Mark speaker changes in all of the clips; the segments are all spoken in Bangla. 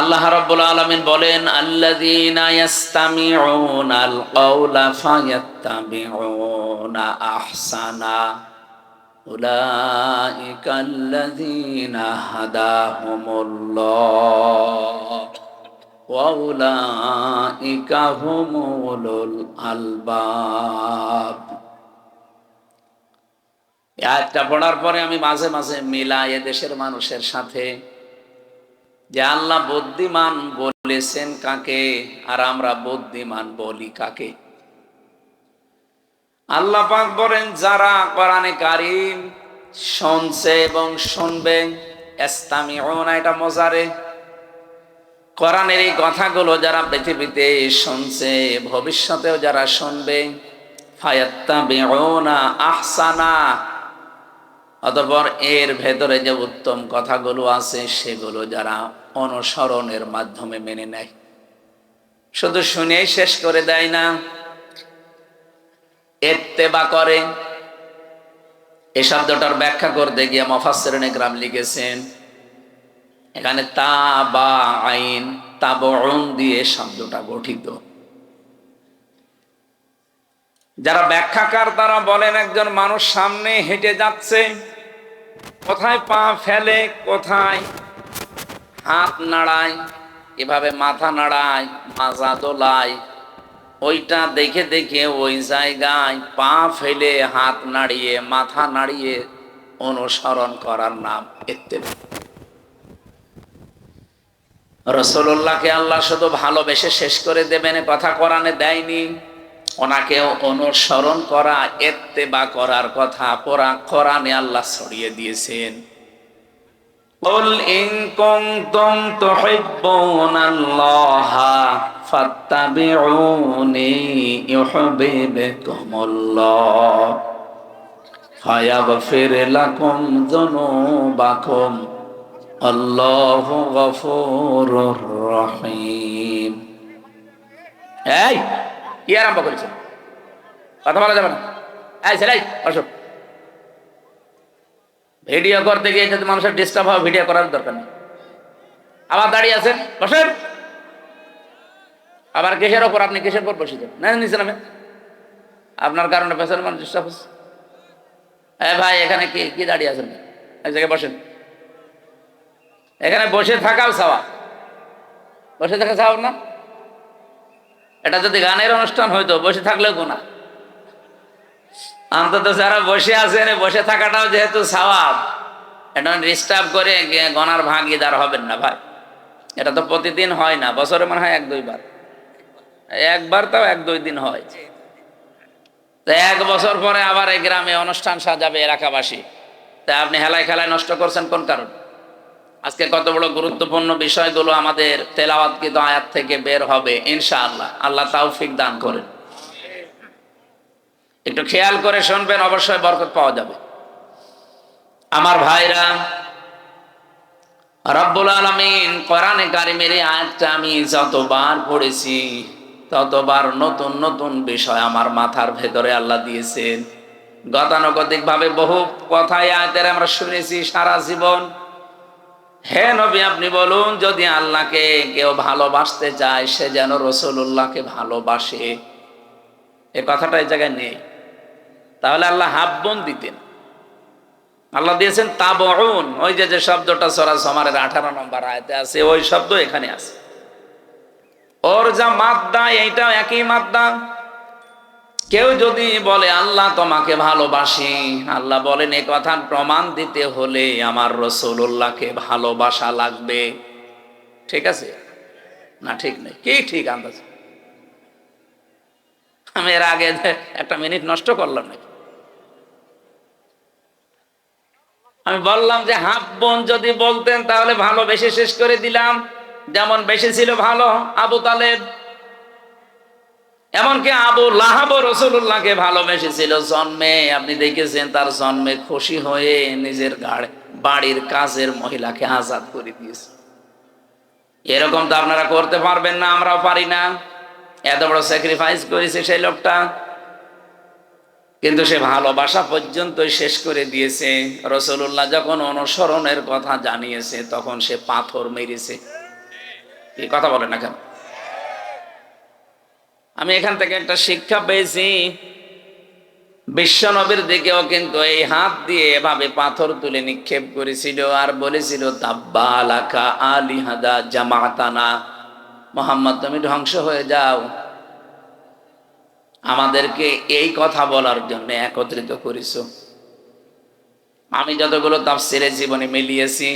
Speaker 1: আল্লাহ রাব্বুল আলামিন বলেন, আল্লাযীনা ইয়াস্তামিউনাল কাওলা ফায়াত্তাবিউনা আহসানা উলাইকাল্লাযীনা হাদাহুমুল্লাহ ওয়া উলাইকা হুমুল আলবাব। এই আয়াতটা পড়ার পরে আমি মাঝে মাঝে মিলাই দেশের মানুষের সাথে যে আল্লাহ বুদ্ধিমান বলেছেন কাকে, আর আমরা বুদ্ধিমান বলি কাকে। আল্লাহ পাক বলেন, যারা কোরআনে কারীম শুনছে এবং শুনবে, ইস্তামিউনা, এটা মজারে, কোরআনের এই কথাগুলো যারা পৃথিবীতে শুনছে, ভবিষ্যতেও যারা শুনবে, ফায়াত্তাবিউনা আহসানা, অতঃপর এর ভেতরে যে উত্তম কথাগুলো আছে সেগুলো যারা অনুসরণের মাধ্যমে মেনে নেয়, শুধু শুনেই শেষ করে দেয় না, ইত্তেবা করে। এই শব্দটার ব্যাখ্যা করতে গিয়ে মুফাসসিরিনে কিরাম লিখেছেন, এখানে তাবা আইন তাবউন দিয়ে শব্দটা গঠিত। যারা ব্যাখ্যাকার তারা বলেন, একজন মানুষ সামনে হেঁটে যাচ্ছে, কোথায় পা ফেলে, কোথায় হাত নাড়ায়, এভাবে মাথা নাড়ায়, মাজা দোলায়, ওইটা দেখে দেখে ওই জায়গায় পা ফেলে হাত নাড়িয়ে মাথা নাড়িয়ে অনুসরণ করার নাম ইত্তেবা। রাসূলুল্লাহকে আল্লাহ শুধু ভালোবেসে শেষ করে দেবেন কথা কোরআনে দেয়নি, ওনাকেও অনুসরণ করা, ইত্তেবা করার কথা কোরআনে আল্লাহ ছড়িয়ে দিয়েছেন। কুল ইন কুনতুম তুহিব্বুনাল্লাহা ফাত্তাবিউনি ইউহিব্বুকুমুল্লাহ ফায়াগফির লাকুম যুনুবাকুম আল্লাহু গফুরুর রহিম। এই কি আরম্ভ করেছে? কথা বলা যাবে না। এই ছেলে বসো। ভিডিও করতে গিয়ে যদি মানুষের ডিস্টার্ব হয়, ভিডিও করার দরকার নেই। আবার দাঁড়িয়ে আছেন, বসেন। আবার কিসের ওপর, আপনি কিসের উপর বসেছেন? না নিচে নামে, আপনার কারণে পেছনের মানুষ ডিস্টার্ব হচ্ছে। হ্যাঁ ভাই, এখানে কি কি দাঁড়িয়ে আছেন? এক জায়গায় বসেন। এখানে বসে থাকাও সওয়াব, বসে থাকা সওয়াব না? এটা যদি গানের অনুষ্ঠান হইতো, বসে থাকলেও গুনাহ। অন্তত যারা বসে আছেন, বসে থাকাটাও যেহেতু সওয়াব, এটা ডিস্টার্ব করে গনার ভাগিদার হবেন না ভাই। এটা তো প্রতিদিন হয় না, বছরে মনে হয় 1-2 বার, একবার তাও 1-2 দিন হয়। তো 1 বছর পরে আবার এই গ্রামে অনুষ্ঠান সাজাবে এলাকাবাসী, তা আপনি হেলায় খেলায় নষ্ট করছেন কোন কারণ? আজকে কত বড় গুরুত্বপূর্ণ বিষয়গুলো আমাদের তেলাওয়াতকৃত আয়াত থেকে বের হবে ইনশাআল্লাহ। আল্লাহ তাওফিক দান করেন। একটু খেয়াল করে শুনবেন, অবশ্যই বরকত পাওয়া যাবে। আমার ভাইরা, রব্বুল আলামিন কোরআনে কারিমের এই আয়াতটা আমি যতবার পড়েছি ততবার নতুন নতুন বিষয় আমার মাথার ভেতরে আল্লাহ দিয়েছেন। গতানুগতিক ভাবে বহু কথাই আয়াতের আমরা শুনেছি সারা জীবন। হে নবী, আপনি বলুন, যদি আল্লাহকে কেউ ভালোবাসতে চায় সে যেন রাসূলুল্লাহকে ভালোবাসে। এই কথাটা এই জায়গায় নেই, তাহলে আল্লাহ হাব্বন দিতেন। আল্লাহ দিয়েছেন তাবউন, ওই যে শব্দটা সূরা জুমারের 18 নম্বর আয়াতে আছে, ওই শব্দ এখানে আছে। ওর যা মাদ্দা, এইটাও একই মাদ্দা। কেউ যদি বলে আল্লাহ তোমাকে ভালোবাসি, আল্লাহ বলেন এই কথার প্রমাণ দিতে হলে আমার রাসূলুল্লাহকে ভালোবাসা লাগবে। ঠিক আছে না? ঠিক নেই? কি ঠিক আন্দাজ? আমি এর আগে 1 মিনিট নষ্ট করলাম নাকি? আমি বললাম যে হাব্বন যদি বলতেন তাহলে ভালোবেসে শেষ করে দিলাম। যেমন বেশি ছিল ভালো আবু তালেব, এমনকি আবু লাহাব রাসূলুল্লাহকে ভালোবেসেছিল জন্মে। আপনি দেখেছেন তার জন্মে খুশি হয়ে নিজের বাড়ির কাজের মহিলাকে আজাদ করে দিয়েছে। এরকম তো আপনারা করতে পারবেন না, আমরাও পারি না। এত বড় স্যাক্রিফাইস করেছে সেই লোকটা, কিন্তু সে ভালোবাসা পর্যন্তই শেষ করে দিয়েছে। রাসূলুল্লাহ যখন অনুসরণের কথা জানিয়েছে তখন সে পাথর মেরেছে। এই কথা বলে না কেন? আমি এখান থেকে একটা শিক্ষা পেয়েছি, বিশ্ব নবীর দিকেও কিন্তু এই হাত দিয়ে এভাবে পাথর তুলে নিক্ষেপ করেছিল আর বলেছিল তাব্বা আলাকা আলিহাদা জামাতানা, মোহাম্মদ তুমি ধ্বংস হয়ে যাও, আমাদেরকে এই কথা বলার জন্য একত্রিত করেছো। আমি যতগুলো তাফসীরে জীবনে মিলিয়েছি,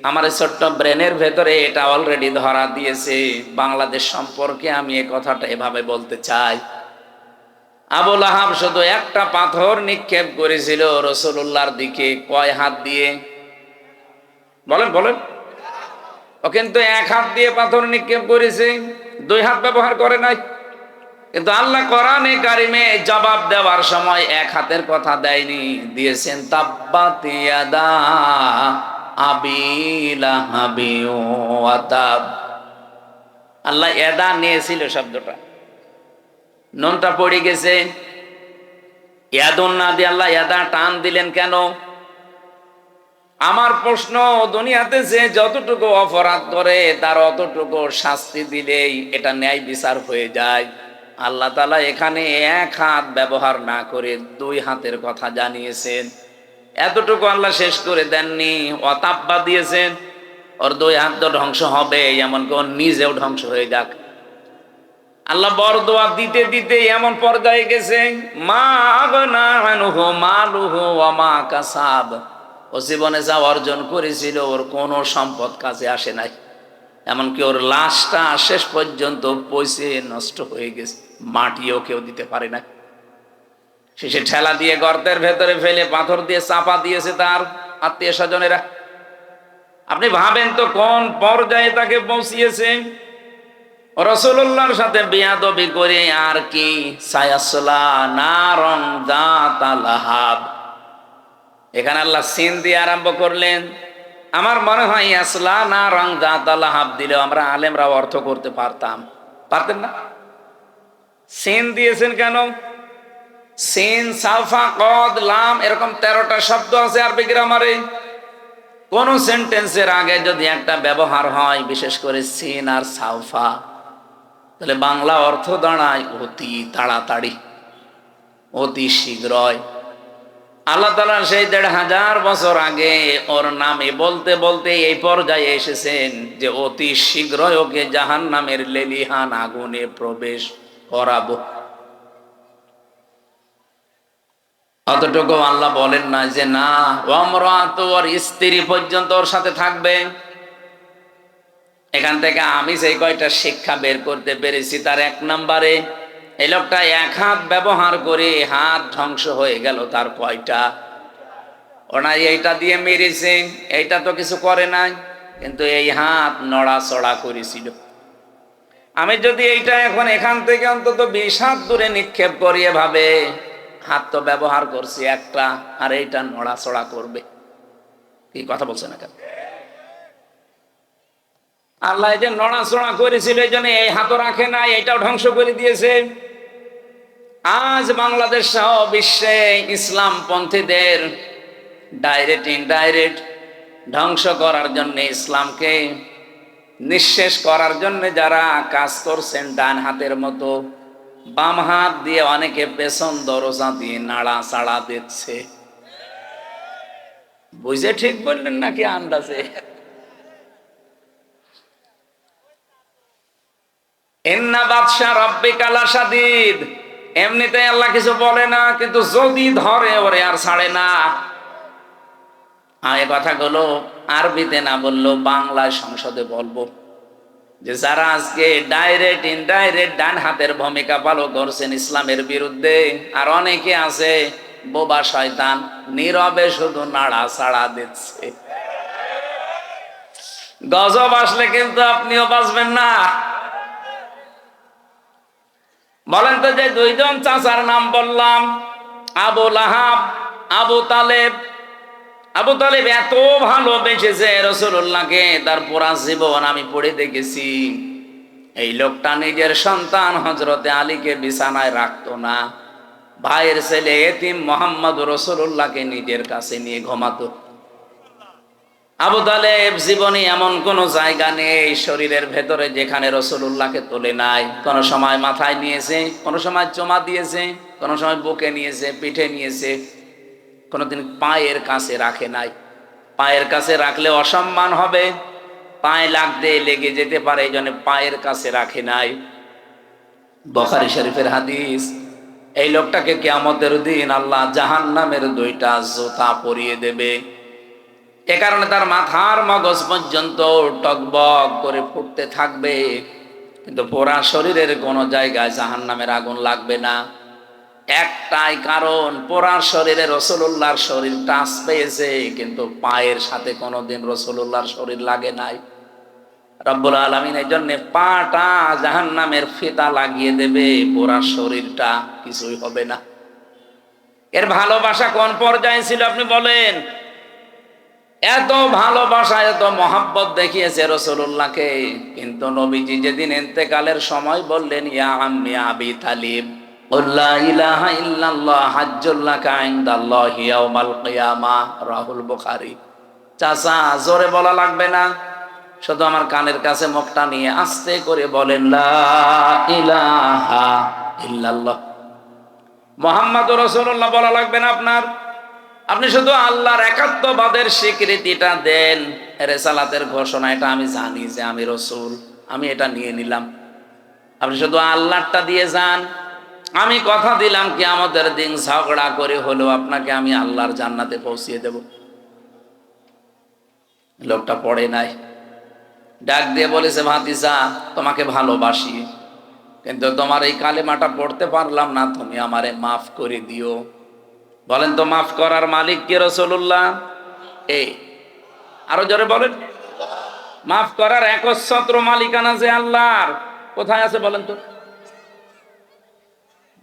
Speaker 1: আমার এই ছোট্ট ব্রেনের ভেতরে এটা অলরেডি ধরা দিয়েছে। বাংলাদেশ সম্পর্কে আমি এই কথাটা এভাবে বলতে চাই, আবু লাহাব শুধু একটা পাথর নিক্ষেপ করেছিল রাসূলুল্লাহর দিকে, কয় হাত দিয়ে বলেন বলেন? ও কিন্তু এক হাত দিয়ে পাথর নিক্ষেপ করেছে, দুই হাত ব্যবহার করে নাই। কিন্তু আল্লাহ কোরআনে কারিমে জবাব দেওয়ার সময় এক হাতের কথা দেয়নি, দিয়েছেন তাব্বাত ইয়াদা আবি লাহাবি ওয়া তাব। আল্লাহ ইয়াদা নিয়েছিল শব্দটা, নুনটা পড়ে গেছে, ইয়াদুন না দিয়ে আল্লাহ ইয়াদা টান দিলেন কেন? আমার প্রশ্ন, দুনিয়াতে যে যতটুকু অপরাধ করে তার অতটুকু শাস্তি দিলেই এটা ন্যায় বিচার হয়ে যায়। আল্লাহ তাআলা এখানে এক হাত ব্যবহার না করে দুই হাতের কথা জানিয়েছেন। এতটুকু আল্লাহ শেষ করে দেননি, অতাব্বা দিয়েছেন, ওর দুই হাত তো ধ্বংস হবে, এমনকি ওর নিজেও ধ্বংস হয়ে যাক। আল্লাহ বরদোয়া দিতে দিতে এমন পর্যায়ে গেছে, মা আগনা আনহু মালুহু ওয়া মা কাসাব, ও জীবনে যা অর্জন করেছিল ওর কোনো সম্পদ কাজে আসে নাই, এমনকি ওর লাশটা শেষ পর্যন্ত পচে নষ্ট হয়ে গেছে, মাটিও কেউ দিতে পারে না। শেষে ঠেলা দিয়ে গর্তের ভেতরে ফেলে পাথর দিয়ে চাপা দিয়েছে তার আত্মীয় স্বজনেরা। আপনি ভাবেন তো কোন পর্যায়ে তাকে পৌঁছিয়েছে। রাসূলুল্লাহর সাথে বেয়াদবি করে আর কি, সায়াসলা নারন যাতা লাহাব, এখানে আল্লাহ সিন দিয়ে আরম্ভ করলেন। আমার মনে হয় আসলা নারন যাতা লাহাব দিলেও আমরা আলেমরা অর্থ করতে পারতাম, পারতেন না? সিন দিয়েছেন কেন? সিন, সাফা, কদ, লাম এরকম 13টা শব্দ আছে আরবি গ্রামারে। কোন সেন্টেন্সের আগে যদি একটা ব্যবহার হয়, বিশেষ করে সিন আর সাফা, তাহলে বাংলা অর্থ দাঁড়ায় অতি তাড়াতাড়ি, অতি শীঘ্রই। আল্লাহ তাআলা সেই 1500 বছর আগে ওর নামে বলতে বলতে এই পর্যায়ে এসেছেন যে অতি শীঘ্রই ওকে জাহান্নামের লেলিহান আগুনে প্রবেশ করাবো। অতটুকু আল্লাহ বলেন না যে না, ওয়ামরাতু, ওর স্ত্রী পর্যন্ত ওর সাথে থাকবে। এখান থেকে আমি সেই কয়টা শিক্ষা বের করতে পেরেছি, তার 1 নম্বরে এই লোকটা এক হাত ব্যবহার করে হাত ধ্বংস হয়ে গেল তার কয়টা? ওনার এইটা দিয়ে মেরেছে, এইটা তো কিছু করে নাই, কিন্তু এই হাত নড়াচড়া করেছিল। আমি যদি এইটা এখন এখান থেকে অন্তত 20 হাত দূরে নিক্ষেপ করি, এভাবে হাত তো ব্যবহার করছি একটা, আর এইটা নড়াচড়া করবে। কি কথা বলছে না কেন? আল্লাহ যে নড়াচড়া করেছিল এই জন্য এই হাতও রাখে নাই, এটাও ধ্বংস করে দিয়েছে। আজ বাংলাদেশ সহ বিশ্বে ইসলাম পন্থীদের ডাইরেক্ট ইনডাইরেক্ট ধ্বংস করার জন্য, ইসলামকে নিঃশেষ করার জন্য যারা কাজ করছেন, ডান হাতের মতো বাম হাত দিয়ে অনেকে পেছন দরজা দিয়ে নাড়া চাড়া দিচ্ছে। বুঝে ঠিক বললেন নাকি আন্দাজে? ইন্না বাদশা রাব্বিকা লাশাদীদ, এমনিতে আল্লাহ কিছু বলে না, কিন্তু যদি ধরে ওরে আর ছাড়ে না। এই কথাগুলো আরবিতে না বললেও বাংলায় সংসদে বলবো, যে যারা আজকে ডাইরেক্ট ইনডাইরেক্ট ডান হাতের ভূমিকা পালন করছেন ইসলামের বিরুদ্ধে, আর অনেকে আছে বোবা শয়তান, নীরবে শুধু নাড়া ছাড়া দিচ্ছে। গজব আসলে কিন্তু আপনিও বাঁচবেন না। বলেন তো, যে 2 জন চাচার নাম বললাম, আবু লাহাব, আবু তালেব। আবু তালেব এত ভালোবেসেছে রাসূলুল্লাহকে, তার পুরা জীবন আমি পড়ে দেখেছি। এই লোকটা নিজের সন্তান হযরতে আলীকে বিছানায় রাখতো না, ভাইয়ের ছেলে এতিম মুহাম্মদ রাসূলুল্লাহকে নিজের কাছে নিয়ে ঘুমাতো। আবু তালেব জীবনে এমন কোন জায়গা নেই শরীরের ভেতরে যেখানে রাসূলুল্লাহকে তোলে নাই। কোন সময় মাথায় নিয়েছে, কোন সময় চোমা দিয়েছে, কোন সময় বুকে নিয়েছে, পিঠে নিয়েছে, কোনদিন পায়ের কাছে রাখে নাই। পায়ের কাছে রাখলে অসম্মান হবে, পায়ে লাগতে লেগে যেতে পারে, এই জন্য পায়ের কাছে রাখে নাই। বুখারী শরীফের হাদিস। এই লোকটাকে কিয়ামতের দিন আল্লাহ জাহান্নামের দুইটা জুতা পরিয়ে দেবে। এ কারণে তার মাথার মগজ পর্যন্ত টকবক করে ফুটতে থাকবে, কিন্তু পুরা শরীরের কোনো জায়গায় জাহান্নামের আগুন লাগবে না। একটাই কারণ, পুরা শরীরে রাসূলুল্লাহর শরীর টাচ পেয়েছে, কিন্তু পায়ের সাথে কোনোদিন রাসূলুল্লাহর শরীর লাগে নাই। রব্বুল আলামিন এই জন্য পাটা জাহান্নামের ফিতা লাগিয়ে দেবে, পুরা শরীরটা কিছুই হবে না। এর ভালোবাসা কোন পর্যায়ে ছিল আপনি বলেন? এত ভালোবাসা, এত মহাব্বত দেখিয়েছে রাসূলুল্লাহকে, কিন্তু নবীজি যেদিন ইন্তেকালের সময় বললেন, ইয়া আম্মি আবি তালিব লা ইলাহা ইল্লাল্লাহ হাজ্জুল লাকা ইনদাল্লাহি ইয়াউমাল কিয়ামাহ, রাহুল বুখারী। চাচা, জোরে বলা লাগবে না, শুধু আমার কানের কাছে মুখটা নিয়ে আস্তে করে বলেন, লা ইলাহা ইল্লাল্লাহ মুহাম্মাদুর রাসূলুল্লাহ বলা লাগবে না আপনার। আপনি শুধু আল্লাহর একাত্মবাদের স্বীকৃতিটা দেন, রিসালাতের ঘোষণা, এটা আমি জানি যে আমি রাসূল, আমি এটা নিয়ে নিলাম। আপনি শুধু আল্লাহটা দিয়ে যান। আমি কথা দিলাম কিয়ামতের দিন ঝগড়া করে হলেও আপনাকে আমি আল্লাহর জান্নাতে পৌঁছিয়ে দেব। লোকটা পড়ে নাই, ডাক দিয়ে বলেছে, ভাতিজা তোমাকে ভালোবাসি, কিন্তু তোমার এই কালেমাটা পড়তে পারলাম না, তুমি আমারে মাফ করে দিও। বলেন তো, মাফ করার মালিক কে? রাসূলুল্লাহ। এই আরো জোরে বলেন, মাফ করার একচ্ছত্র মালিকানা যে আল্লাহর, কোথায় আছে বলেন তো?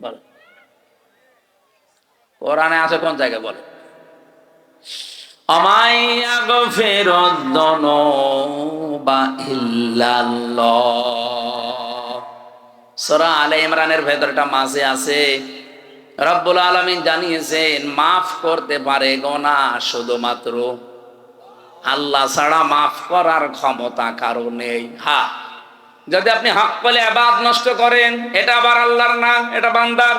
Speaker 1: বলেন, কোরআনে আছে কোন জায়গায়? বলেন, আমায়াগফিরুদ যুনুবা ইল্লাল্লাহ। সূরা আলে ইমরানের ভেতরটা মাঝে আছে। রব্বুল আলামিন জানিয়েছেন, মাফ করতে পারে গুনাহ শুধুমাত্র আল্লাহ ছাড়া, মাফ করার ক্ষমতা কারো নেই। হ্যাঁ, যদি আপনি হক পেলে ইবাদত নষ্ট করেন, এটা আবার আল্লাহর না, এটা বান্দার।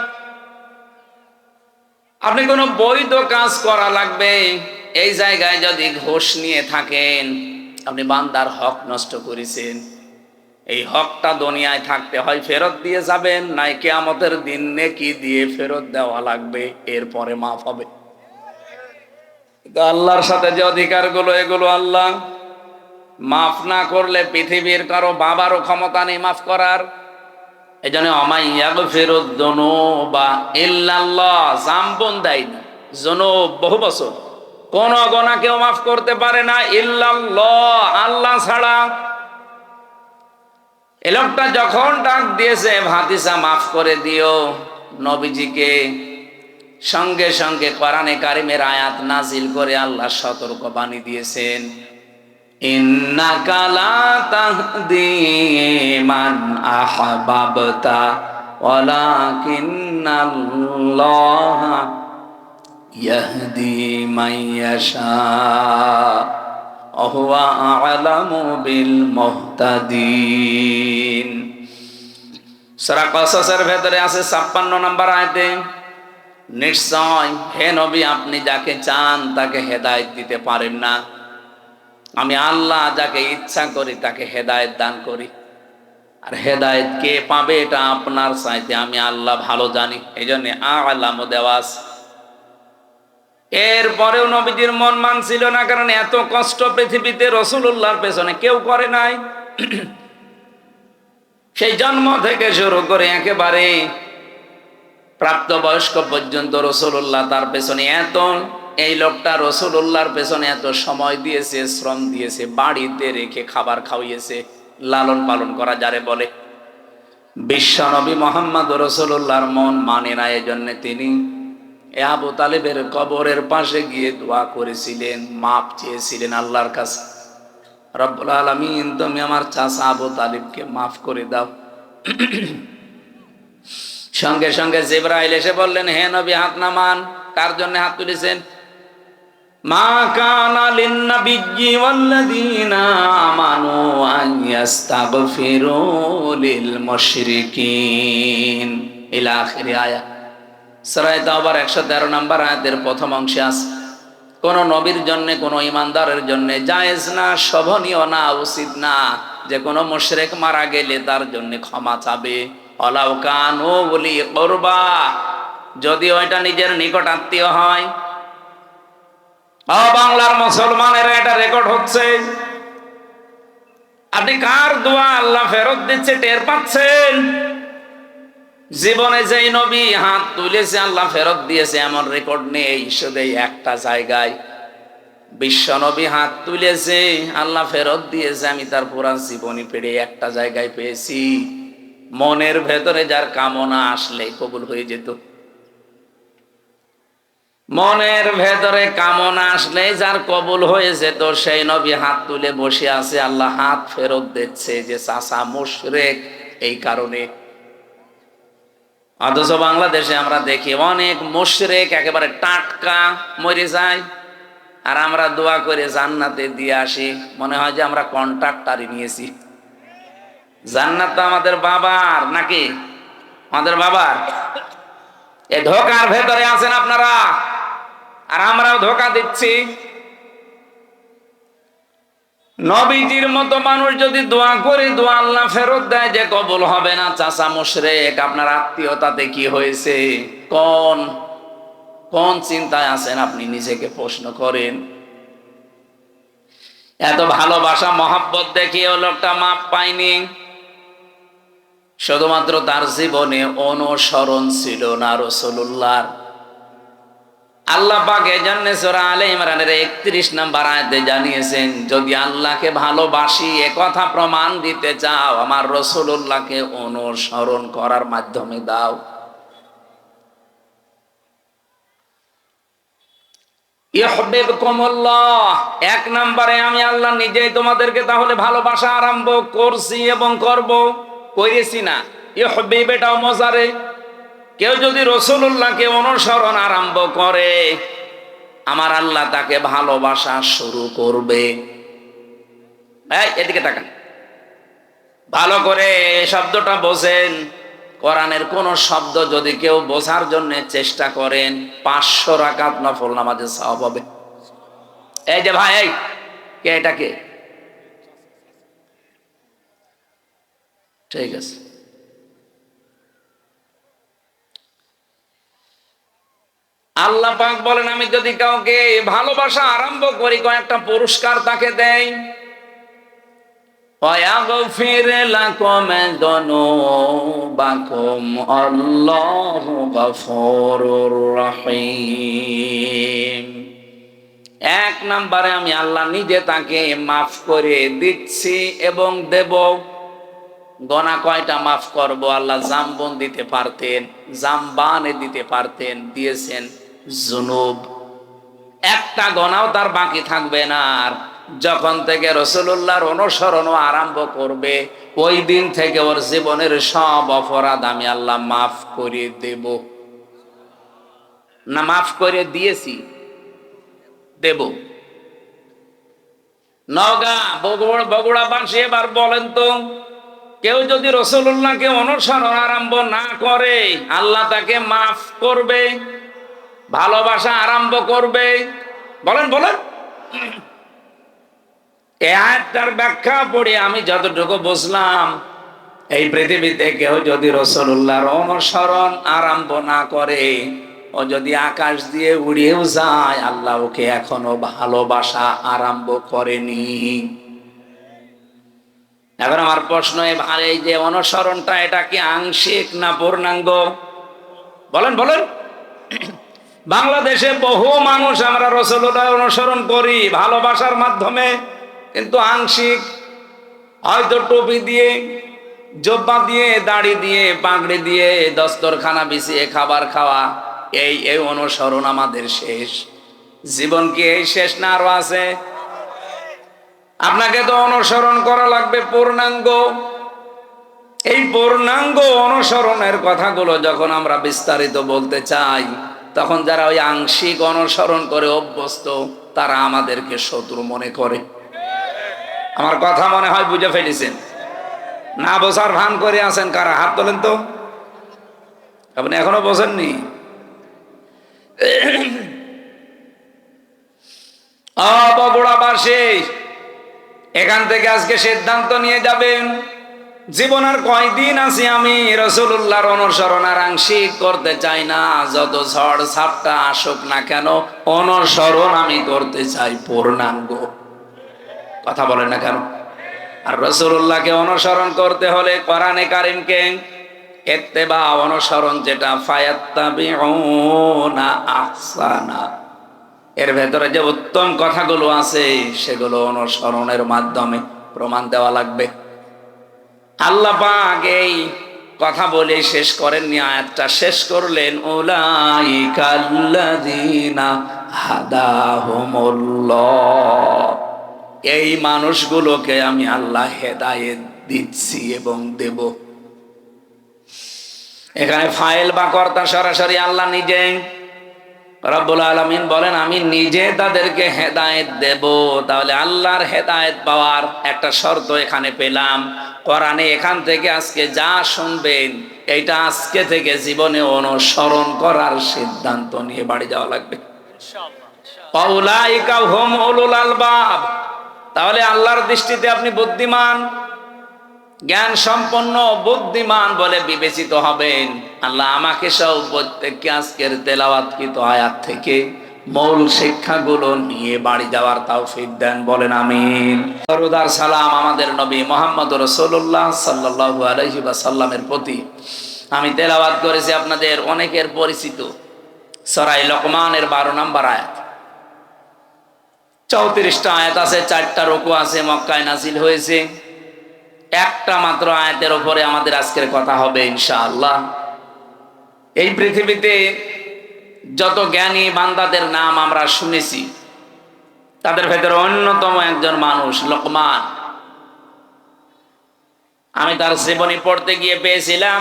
Speaker 1: আপনি কোনো বৈধ কাজ করা লাগবে, এই জায়গায় যদি ঘুষ নিয়ে থাকেন, আপনি বান্দার হক নষ্ট করেছেন। এই হকটা দুনিয়ায় থাকতে হয় ফেরত দিয়ে যাবেন, নাই কিয়ামতের দিন নেকি দিয়ে ফেরত দেওয়া লাগবে, এরপরে মাফ হবে। আল্লাহর সাথে যে অধিকারগুলো, এগুলো আল্লাহ মাফ না করলে পৃথিবীর কারো বাবারও ক্ষমতা নেই মাফ করার। এই জন্য আমায়াগফিরুদ যুনুবা ইল্লাল্লাহ, জাম্বন দেয় না, যুনুব বহু বছর, কোন গুনাহ কেউ মাফ করতে পারে না ইল্লাল্লাহ, আল্লাহ ছাড়া। এই লোকটা যখন ডাক দিয়েছে, ভাতিজা মাফ করে দিও নবীজিকে, সঙ্গে সঙ্গে কোরআনে কারিমের আয়াত নাজিল করে আল্লাহ সতর্ক বাণী দিয়েছেন, ইন্নাকা লা তাহদি মান আহবাবতা ওয়ালাকিন্নাল্লাহা ইয়াহদি মান ইয়াশা ওয়া হুয়া আ'লামু বিল মুহতাদিন। সূরা কসসের ভেতরে আছে 56 নম্বর আয়াতে, নিশ্চয় হে নবী, আপনি যাকে চান তাকে হেদায়েত দিতে পারেন না, আমি আল্লাহ যাকে ইচ্ছা করি তাকে হেদায়েত দান করি। আর হেদায়েত কে পাবে এটা আপনার চাইতে আমি আল্লাহ ভালো জানি, এই জন্য আ'লামু দেওয়া আছে। এরপরেও নবীজির মন মানছিল না, কারণ এত কষ্ট পৃথিবীতে রাসূলুল্লাহর পেছনে কেউ করে নাই। সেই জন্ম থেকে শুরু করে একেবারে প্রাপ্তবয়স্ক পর্যন্ত রাসূলুল্লাহ তার পেছনে এত, এই লোকটা রাসূলুল্লাহর পেছনে এত সময় দিয়েছে, শ্রম দিয়েছে, বাড়িতে রেখে খাবার খাওয়িয়েছে, লালন পালন করা যারে বলে। বিশ্বনবী মুহাম্মদ রাসূলুল্লাহর মন মানে না, এজন্য তিনি আবু তালেবের কবরের পাশে গিয়ে দোয়া করেছিলেন, মাপ চেয়েছিলেন আল্লাহর কাছে, রব্বুল আলামিন তুমি আমার চাচা আবু তালিবকে মাফ করে দাও। সঙ্গে সঙ্গে জিবরাইল এসে বললেন, হে নবী হাত নামান। কার জন্য হাত তুলেছেন? মা কানা লিন-নাবিয়্যি ওয়াল্লাযীনা আমানু আন ইস্তাগফিরু লিল মুশরিকিন ইলা আখিরি আয়াত। সূরা তাওবার 113 নম্বর আয়াতের প্রথম অংশে আছে, কোন নবীর জন্য, কোন ইমানদারের জন্য জায়েজ না, শোভনীয় না, উচিত না যে কোন মুশরিক মারা গেলে তার জন্য ক্ষমা চাবে। ওয়ালাউ কানু উলি কুরবা, যদি ওইটা নিজের নিকট আত্মীয় হয়। বাংলার মুসলমানের এটা রেকর্ড হচ্ছে। আপনি কার দোয়া আল্লাহ ফেরত দিচ্ছে টের পাচ্ছেন? জীবনে যেই নবী হাত তুলেছে আল্লাহ ফেরত দিয়েছে এমন রেকর্ড নেই, শুধু একটা জায়গায় বিশ্ব নবী হাত তুলেছে আল্লাহ ফেরত দিয়েছে, আমি তার পুরা জীবনী পেড়ে একটা জায়গায় পেয়েছি। মনের ভেতরে যার কামনা আসলে কবুল হয়ে যেত। মনের ভেতরে কামনা আসলে যার কবুল হয়েছে, তো সেই নবী হাত তুলে বসে আছে, আল্লাহ হাত ফেরত দিচ্ছে যে চাচা মুশরিক এই কারণে। অথচ বাংলাদেশে আমরা দেখি অনেক মুশরিক একেবারে টাটকা মরে যায়, আর আমরা দোয়া করে জান্নাতে দিয়ে আসি, মনে হয় যে আমরা কন্ট্রাক্টারই নিয়েছি। জান্নাত তো আমাদের বাবার, নাকি আমাদের বাবার? এই ধোকার ভেতরে আছেন আপনারা, আর আমরাও ধোকা দিচ্ছি। নবীজির মতো মানুষ যদি দোয়া করে দোয়া আল্লাহ ফেরত দেয় যে কবুল হবে না, চাচা মুশরিক, আপনার আত্মীয়তাতে কি হয়েছে? কোন কোন চিন্তায় আছেন আপনি নিজেকে প্রশ্ন করেন। এত ভালোবাসা মহব্বত দেখিয়ে লোকটা মাপ পায়নি, শুধুমাত্র তার জীবনে অনুসরণ ছিল না রাসূলুল্লাহর। আল্লাহ পাক এজন্য সূরা আলে ইমরানের 31 নম্বর আয়াতে জানিয়েছেন, যদি আল্লাহকে ভালোবাসি এ কথা প্রমাণ দিতে চাও, আমার রাসূলুল্লাহকে অনুসরণ করার মাধ্যমে দাও। ইউহিব্বুকুমুল্লাহ, এক নম্বরে আমি আল্লাহ নিজেই তোমাদেরকে তাহলে ভালোবাসা আরম্ভ করছি এবং করব, করেছি না। ইউহিব্বু এটাও মজারে, কেউ যদি রাসূলুল্লাহকে অনুসরণ আরম্ভ করে, আমার আল্লাহ তাকে ভালোবাসা শুরু করবে। এদিকে তাকান ভালো করে, শব্দটা বোঝেন। কোরআনের কোন শব্দ যদি কেউ বোঝার জন্য চেষ্টা করেন, 500 রাকাত নফল নামাজের সওয়াব হবে। এই যে ভাই, এই কে, এটা কে? ঠিক আছে, আল্লাহ পাক বলেন, আমি যদি কাউকে ভালোবাসা আরম্ভ করি, কয়েকটা পুরস্কার তাকে দেই। ওয়াগফির লাকুম যুনুবাকুম আল্লাহু গফুরুর রহিম। এক নম্বরে আমি আল্লাহ নিজে তাকে মাফ করে দিচ্ছি এবং দেব। গোনা কয়টা মাফ করব? আল্লাহ জামবন দিতে পারতেন, জামবানে দিতে পারতেন, দিয়েছেন জুনুব। একটা গোনাও তার বাকি থাকবে না। আর যখন থেকে রাসূলুল্লাহর অনুসরণ আরম্ভ করবে, ওই দিন থেকে ওর জীবনের সব অপরাধ আমি আল্লাহ মাফ করে দেব। না মাফ করে দিয়েছি, দেব। নওগাঁ বগুড়াবাসী এবার বলেন তো, কেউ যদি রাসূলুল্লাহকে অনুসরণ আরম্ভ না করে, আল্লাহ তাকে মাফ করবে, ভালোবাসা আরম্ভ করবে? বলেন বলেন। এই আয়াতটার ব্যাখ্যা পড়ে আমি যতটুকু বুঝলাম, এই পৃথিবীতে কেউ যদি রাসূলুল্লাহর অনুসরণ আরম্ভ না করে, ও যদি আকাশ দিয়ে উড়িয়েও যায়, আল্লাহ ওকে এখনো ভালোবাসা আরম্ভ করেনি। এখন আমার প্রশ্ন, এই যে অনুসরণটা, এটা কি আংশিক না পূর্ণাঙ্গ? বলেন বলেন। বাংলাদেশে বহু মানুষ আমরা রাসূলুল্লাহ অনুসরণ করি ভালোবাসার মাধ্যমে, কিন্তু আংশিক। হয়তো টুপি দিয়ে, জব্বা দিয়ে, দাড়ি দিয়ে, পাগড়ি দিয়ে, দস্তরখানা বিছিয়ে খাবার খাওয়া, এই অনুসরণ আমাদের শেষ। জীবন কি এই শেষ না আরো আছে? আপনাকে তো অনুসরণ করা লাগবে পূর্ণাঙ্গ। এই পূর্ণাঙ্গ অনুসরণের কথাগুলো যখন আমরা বিস্তারিত বলতে চাই, তখন যারা ওই আংশিক অনুসরণ করে অভ্যস্ত, তারা আমাদেরকে শত্রু মনে করে। আমার কথা মনে হয় বুঝে ফেলেছেন। না বোঝার ভান করে আছেন কারা? হাত তোলেন তো। আপনি এখনো বোঝেননি? বগুড়াবাসী, এখান থেকে আজকে সিদ্ধান্ত নিয়ে যাবেন, জীবন আর কয়দিন আছি আমি রাসূলুল্লাহর অনুসরণ আর আংশিক করতে চাই না। যত ঝড় ঝাপটা আসুক না কেন, অনুসরণ আমি করতে চাই পূর্ণাঙ্গ। কথা বলেন না কেন? আর রাসূলুল্লাহকে অনুসরণ করতে হলে কোরআনে কারীমকে ইত্তেবা, অনুসরণ, যেটা ফায়াত্তাবিউনা আহসানা, এর ভেতরে যে উত্তম কথাগুলো আছে সেগুলো অনুসরণের মাধ্যমে প্রমাণ দেওয়া লাগবে। আল্লাহ পাক এই কথা বলে শেষ করেননি, আয়াতটা শেষ করলেন উলাইকাল্লাযীনা হাদাহুমুল্লাহ, এই মানুষগুলোকে আমি আল্লাহ হেদায়েত দিচ্ছি এবং দেব। এখানে ফাইল বা কর্তা সরাসরি আল্লাহ নিজে। রব্বুল আলামিন বলেন আমি নিজে তাদেরকে হেদায়েত দেব। তাহলে আল্লাহর হেদায়েত পাওয়ার একটা শর্ত এখানে পেলাম। কোরআনে এখান থেকে আজকে যা শুনবেন এইটা আজকে থেকে জীবনে অনুসরণ করার সিদ্ধান্ত নিয়ে বাড়ি যাওয়া লাগবে ইনশাআল্লাহ। উলাইকা হুম উলুল আলবাব। তাহলে আল্লাহর দৃষ্টিতে আপনি বুদ্ধিমান, জ্ঞান সম্পন্ন, বুদ্ধিমান বলে বিবেচিত হবেন। আল্লাহ আমাকে সব প্রত্যেককে আজকের তেলাওয়াতকৃত আয়াত থেকে মূল শিক্ষাগুলো নিয়ে বাড়ি যাওয়ার তৌফিক দেন, বলেন আমিন। দরুদ আর সালাম আমাদের নবী মুহাম্মদ রাসূলুল্লাহ সাল্লাল্লাহু আলাইহি ওয়াসাল্লামের প্রতি। আমি তেলাওয়াত করেছি আপনাদের অনেকের পরিচিত সূরা লোকমানের 12 নম্বর আয়াত। 34টা আয়াত আছে, 4টা রুকু আছে, মক্কায় নাজিল হয়েছে। একটা মাত্র আয়াতের উপরে আমাদের আজকের কথা হবে ইনশাআল্লাহ। এই পৃথিবীতে যত জ্ঞানী বান্দাদের নাম আমরা শুনেছি, তাদের ভেতরে অন্যতম একজন মানুষ লোকমান। আমি তার জীবনী পড়তে গিয়ে পেয়েছিলাম,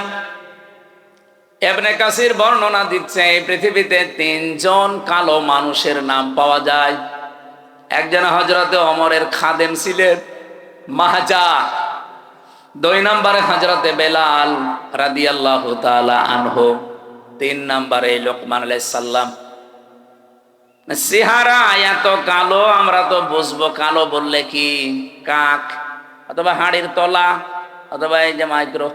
Speaker 1: ইবনে কাসির বর্ণনা দিচ্ছে এই পৃথিবীতে 3 জন কালো মানুষের নাম পাওয়া যায়। একজন হযরতে ওমরের খাদেম ছিলেন, মাহজা। 2 নম্বরে হযরতে বেলাল রাদিয়াল্লাহু তাআলা আনহু। 3 নম্বরে লোকমান আলাইহিস সালাম। চেহারা এত কালো, আমরা তো বুঝবো কালো বললে কি কাক অথবা হাড়ির তলা অথবা এই যে মাইক্রো,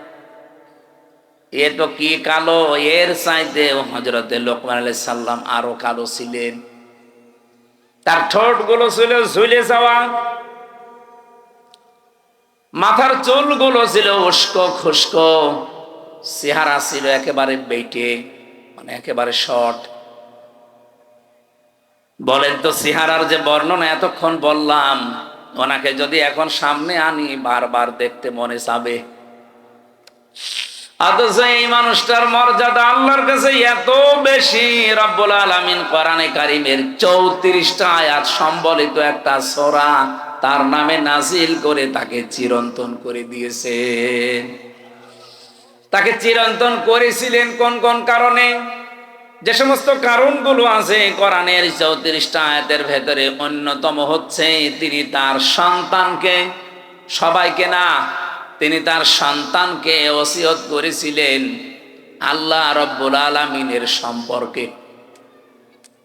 Speaker 1: এ তো কি কালো। এর চাইতে হযরতে লোকমান আলাইহিস সালাম আরো কালো ছিলেন। তার ঠোঁট গুলো ছিল ঝুলে যাওয়া, মাথার চুলগুলো ছিল উস্কো খুস্কো, চেহারা ছিল একেবারে বেটে, মানে একেবারে শর্ট। বলেন তো চেহারার যে বর্ণনা এতক্ষণ বললাম, ওনাকে যদি এখন সামনে আনি বারবার দেখতে মনে চাবে। অথচ এই মানুষটার মর্যাদা আল্লাহর কাছে এত বেশি, রব্বুল আলামিন কোরআনে কারীমের 34টা আয়াত সম্বলিত একটা সূরা তার নামে নাজিল করে তাকে চিরন্তন করে দিয়েছেন। তাকে চিরন্তন করেছিলেন কোন কোন কারণে? যে সমস্ত কারণগুলো আছে কোরআনের 34টা আয়াতের ভেতরে, অন্যতম হচ্ছে তিনি তার সন্তানকে, সবাইকে না, তিনি তার সন্তানকে ওসিয়ত করেছিলেন আল্লাহ রব্বুল আলামিনের সম্পর্কে।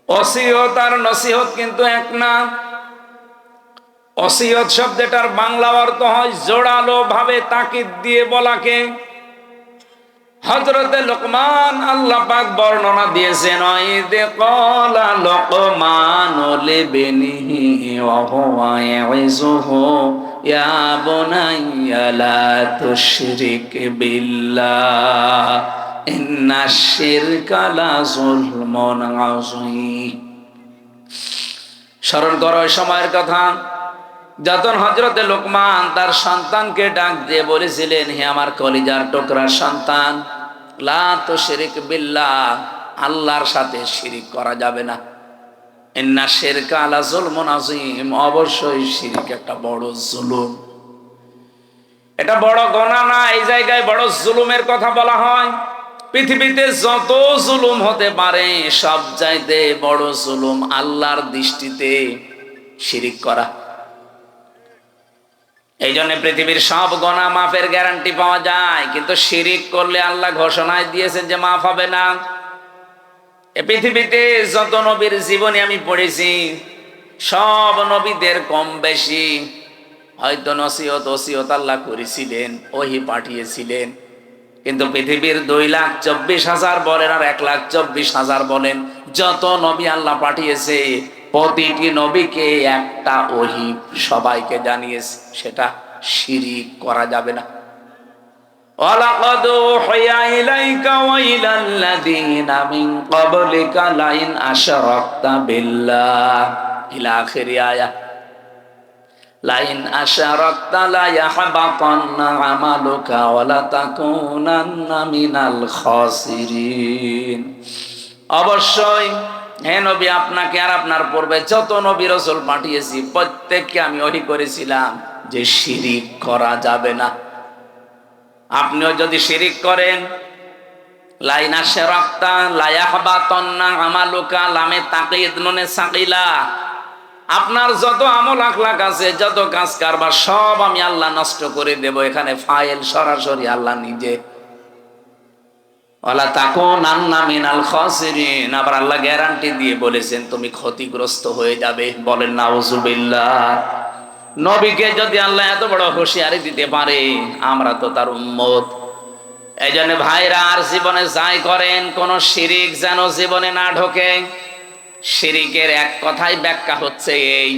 Speaker 1: ওসিয়ত আর নসিহত কিন্তু এক না। ওসিয়ত শব্দটার বাংলা অর্থ হয় জোড়ালো ভাবে তাকিদ দিয়ে বলাকে। হযরতে লোকমান আল্লাহ পাক বর্ণনা দিয়েছেন, ইযে ক্বালা লোকমানু লিবনিহি ওয়া হুয়া ইয়াইযুহু ইয়া বুনাইয়া লা তুশরিক বিল্লাহ ইন্নাশ শিরকা লা যুলমুন আযীম। স্মরণ করো ওই সময়ের কথা যখন হযরতে লোকমান তার সন্তানকে ডাক দিয়ে বলেছিলেন, হে আমার কলিজার টুকরা সন্তান, লা তুশরিক বিল্লাহ, আল্লাহর সাথে শিরিক করা যাবে না। ইন্না শিরকা লা যুলমুন আযীম, অবশ্যই শিরিক একটা বড় জুলুম। এটা বড় গুনাহ না, এই জায়গায় বড় জুলুমের কথা বলা হয়। পৃথিবীতে যত জুলুম হতে পারে সব চাইতে বড় জুলুম আল্লাহর দৃষ্টিতে শিরিক করা। এই জন্য পৃথিবীর সব গুনাহ মাফের গ্যারান্টি পাওয়া যায়, কিন্তু শিরিক করলে আল্লাহ ঘোষণায় দিয়েছেন যে মাফ হবে না। এ পৃথিবীতে যত নবীর জীবনী আমি পড়েছি, সব নবীদের কম বেশি হয়তো নসিহত আল্লাহ করেছিলেন, ওহী পাঠিয়েছিলেন, কিন্তু পৃথিবীর 2,24,000 বলেন আর 1,24,000 বলেন, যত নবী আল্লাহ পাঠিয়েছে প্রতিটি নবীকে একটা ওহী সবাইকে জানিয়েছে, সেটা শিরিক করা যাবে না। ওয়ালাকাদ উহিয়া ইলাইকা ওয়া ইলাল্লাযীনা মিন ক্বাবলিকা লাইন আশরাকতা বিল্লাহ ইলা আখিরি আয়াত। লাইন আশরাকতা লা ইয়াহবাতান্না আমালুকা ওয়া লা তাকুনান্না মিনাল খাসিরিন। অবশ্যই হে নবী, আপনাকে আর আপনার পূর্বে যত নবী রাসূল পাঠিয়েছি প্রত্যেককে আমি ওহী করেছিলাম যে শিরিক করা যাবে না। আপনিও যদি শিরিক করেন, লাইন আশরাকতা লা ইয়াহবাতান্না আমালুকা, লামে তাকিদ নুনে সাকিলা, আপনার যত আমল আখলাক আছে, যত কাজ কারবার সব আমি আল্লাহ নষ্ট করে দেব। এখানে ফাইল সরাসরি আল্লাহ নিজে। ওয়ালা তাকুনান্না মিনাল খাসিরিন, আবার আল্লাহ গ্যারান্টি দিয়ে বলেছেন তুমি ক্ষতিগ্রস্ত হয়ে যাবে। বলেন নাউজুবিল্লাহ। নবীকে যদি আল্লাহ এত বড় হুঁশিয়ারি দিতে পারে, আমরা তো তার উম্মত। এই জন্য ভাইরা, আর জীবনে যাই করেন কোন শিরিক যেন জীবনে না ঢোকে। শিরিকের এক কথাই ব্যাখ্যা হচ্ছে এই,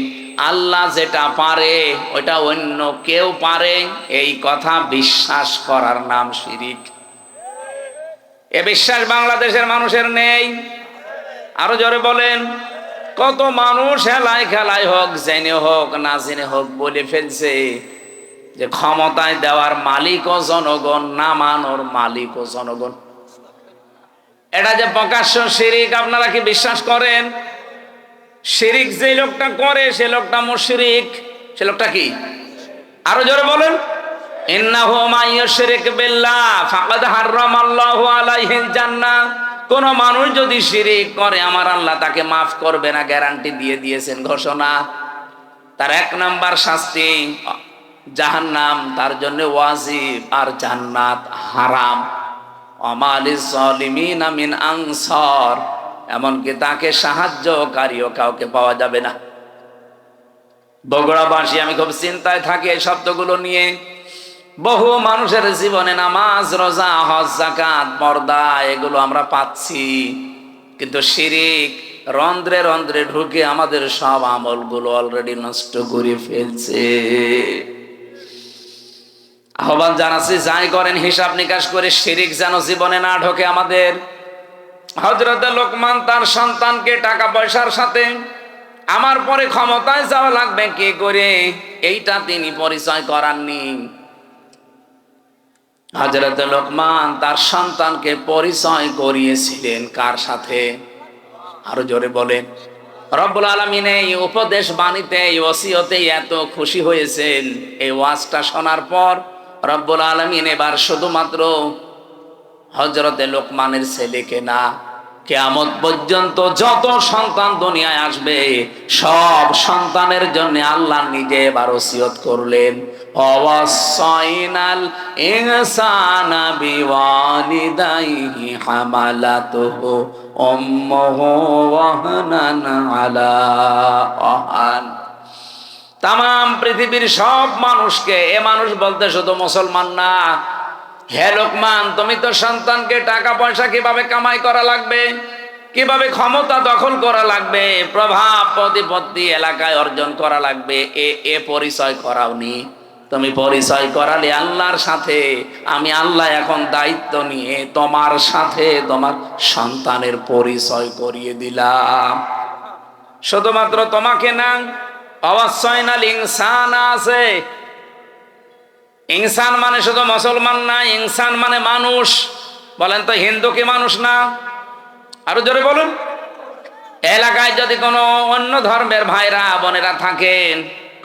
Speaker 1: আল্লাহ যেটা পারে ওটা অন্য কেউ পারে, এই কথা বিশ্বাস করার নাম শিরিক। এ বিশ্বাস বাংলাদেশের মানুষের নেই। আরো জোরে বলেন। কত মানুষ হেলায় খেলায় হোক, জেনে হোক না জেনে হোক বলে ফেলছে যে ক্ষমতায় দেওয়ার মালিকও জনগণ, নামানোর মালিকও জনগণ। এটা যে প্রকাশ্য শিরিক, আপনারা কি বিশ্বাস করেন? শিরিক যে লোকটা করে সে লোকটা মুশরিক। সে লোকটা কি? আরো জোরে বলেন। ইন্নাহু মাইয়ুশরিক বিল্লাহ ফাকাদ হারামাল্লাহু আলাইহিল জান্নাহ। কোন মানুষ যদি শিরিক করে আমার আল্লাহ তাকে মাফ করবে না, গ্যারান্টি দিয়ে দিয়েছেন, ঘোষণা। তার 1 নাম্বার শাস্তি জাহান্নাম, তার জন্য ওয়াজিব, আর জান্নাত হারাম। আমালিজ জালিমিনা মিন আনসার, এমনকি তাকে সাহায্যকারীও কাউকে পাওয়া যাবে না। বগুড়াবাসী আমি খুব চিন্তায় থাকি এই শব্দগুলো নিয়ে। বহু মানুষের জীবনে নামাজ, রোজা, হজ, যাকাত, পর্দা এগুলো আমরা পাচ্ছি, কিন্তু শিরিক রন্ধ্রে রন্ধ্রে ঢুকে আমাদের সব আমলগুলো অলরেডি নষ্ট করে ফেলছে। আহ্বান জানাচ্ছি, যাই করেন হিসাব নিকাশ করে, শিরিক যেন জীবনে না ঢোকে আমাদের। হযরত লোকমান তার সন্তানকে টাকা পয়সার সাথে আমার পরে ক্ষমতায় যাওয়া লাগবে কে করে, এইটা তিনি পরিচয় করাননি। হযরত লোকমান তার সন্তানকে পরিচয় করিয়েছিলেন কার সাথে? আরো জোরে বলেন। রব্বুল আলামিন এই উপদেশ বাণীতে, এই ওসিয়তে এত খুশি হয়েছেন, এই ওয়াজটা শোনার পর রব্বুল আলামিন এবার শুধুমাত্র হযরতে লোকমানের ছেলেকে না, কিয়ামত পর্যন্ত যত সন্তান দুনিয়ায় আসবে সব সন্তানের জন্য আল্লাহ নিজে এবার ওসিয়ত করলেন, ওয়াসাইনাল ইনসানা বিওয়ালিদাইহি হামালাতুহু উম্মুহু ওয়াহনান আলা ওয়াহান। তাম পৃথিবীর সব মানুষকে, এ মানুষ বলতে শুধু মুসলমান না, হে লোকমান তুমি তো সন্তানকে টাকা পয়সা কিভাবে কামাই করা লাগবে, কিভাবে ক্ষমতা দখল করা লাগবে, প্রভাব প্রতিপত্তি এলাকায় অর্জন করা লাগবে, এ পরিচয় করাওনি। তুমি পরিচয় করালে আল্লাহর সাথে। আমি আল্লাহ এখন দায়িত্ব নিয়ে তোমার সাথে তোমার সন্তানের পরিচয় করিয়ে দিলাম। শুধুমাত্র তোমাকে না, ওয়াসাইনাল ইনসানা আছে। ইনসান মানে শুধু মুসলমান না, ইনসান মানে মানুষ। বলেন তো হিন্দু কি মানুষ না? আরো জোরে বলুন। এলাকায় যদি কোনো অন্য ধর্মের ভাইরা বোনেরা থাকেন,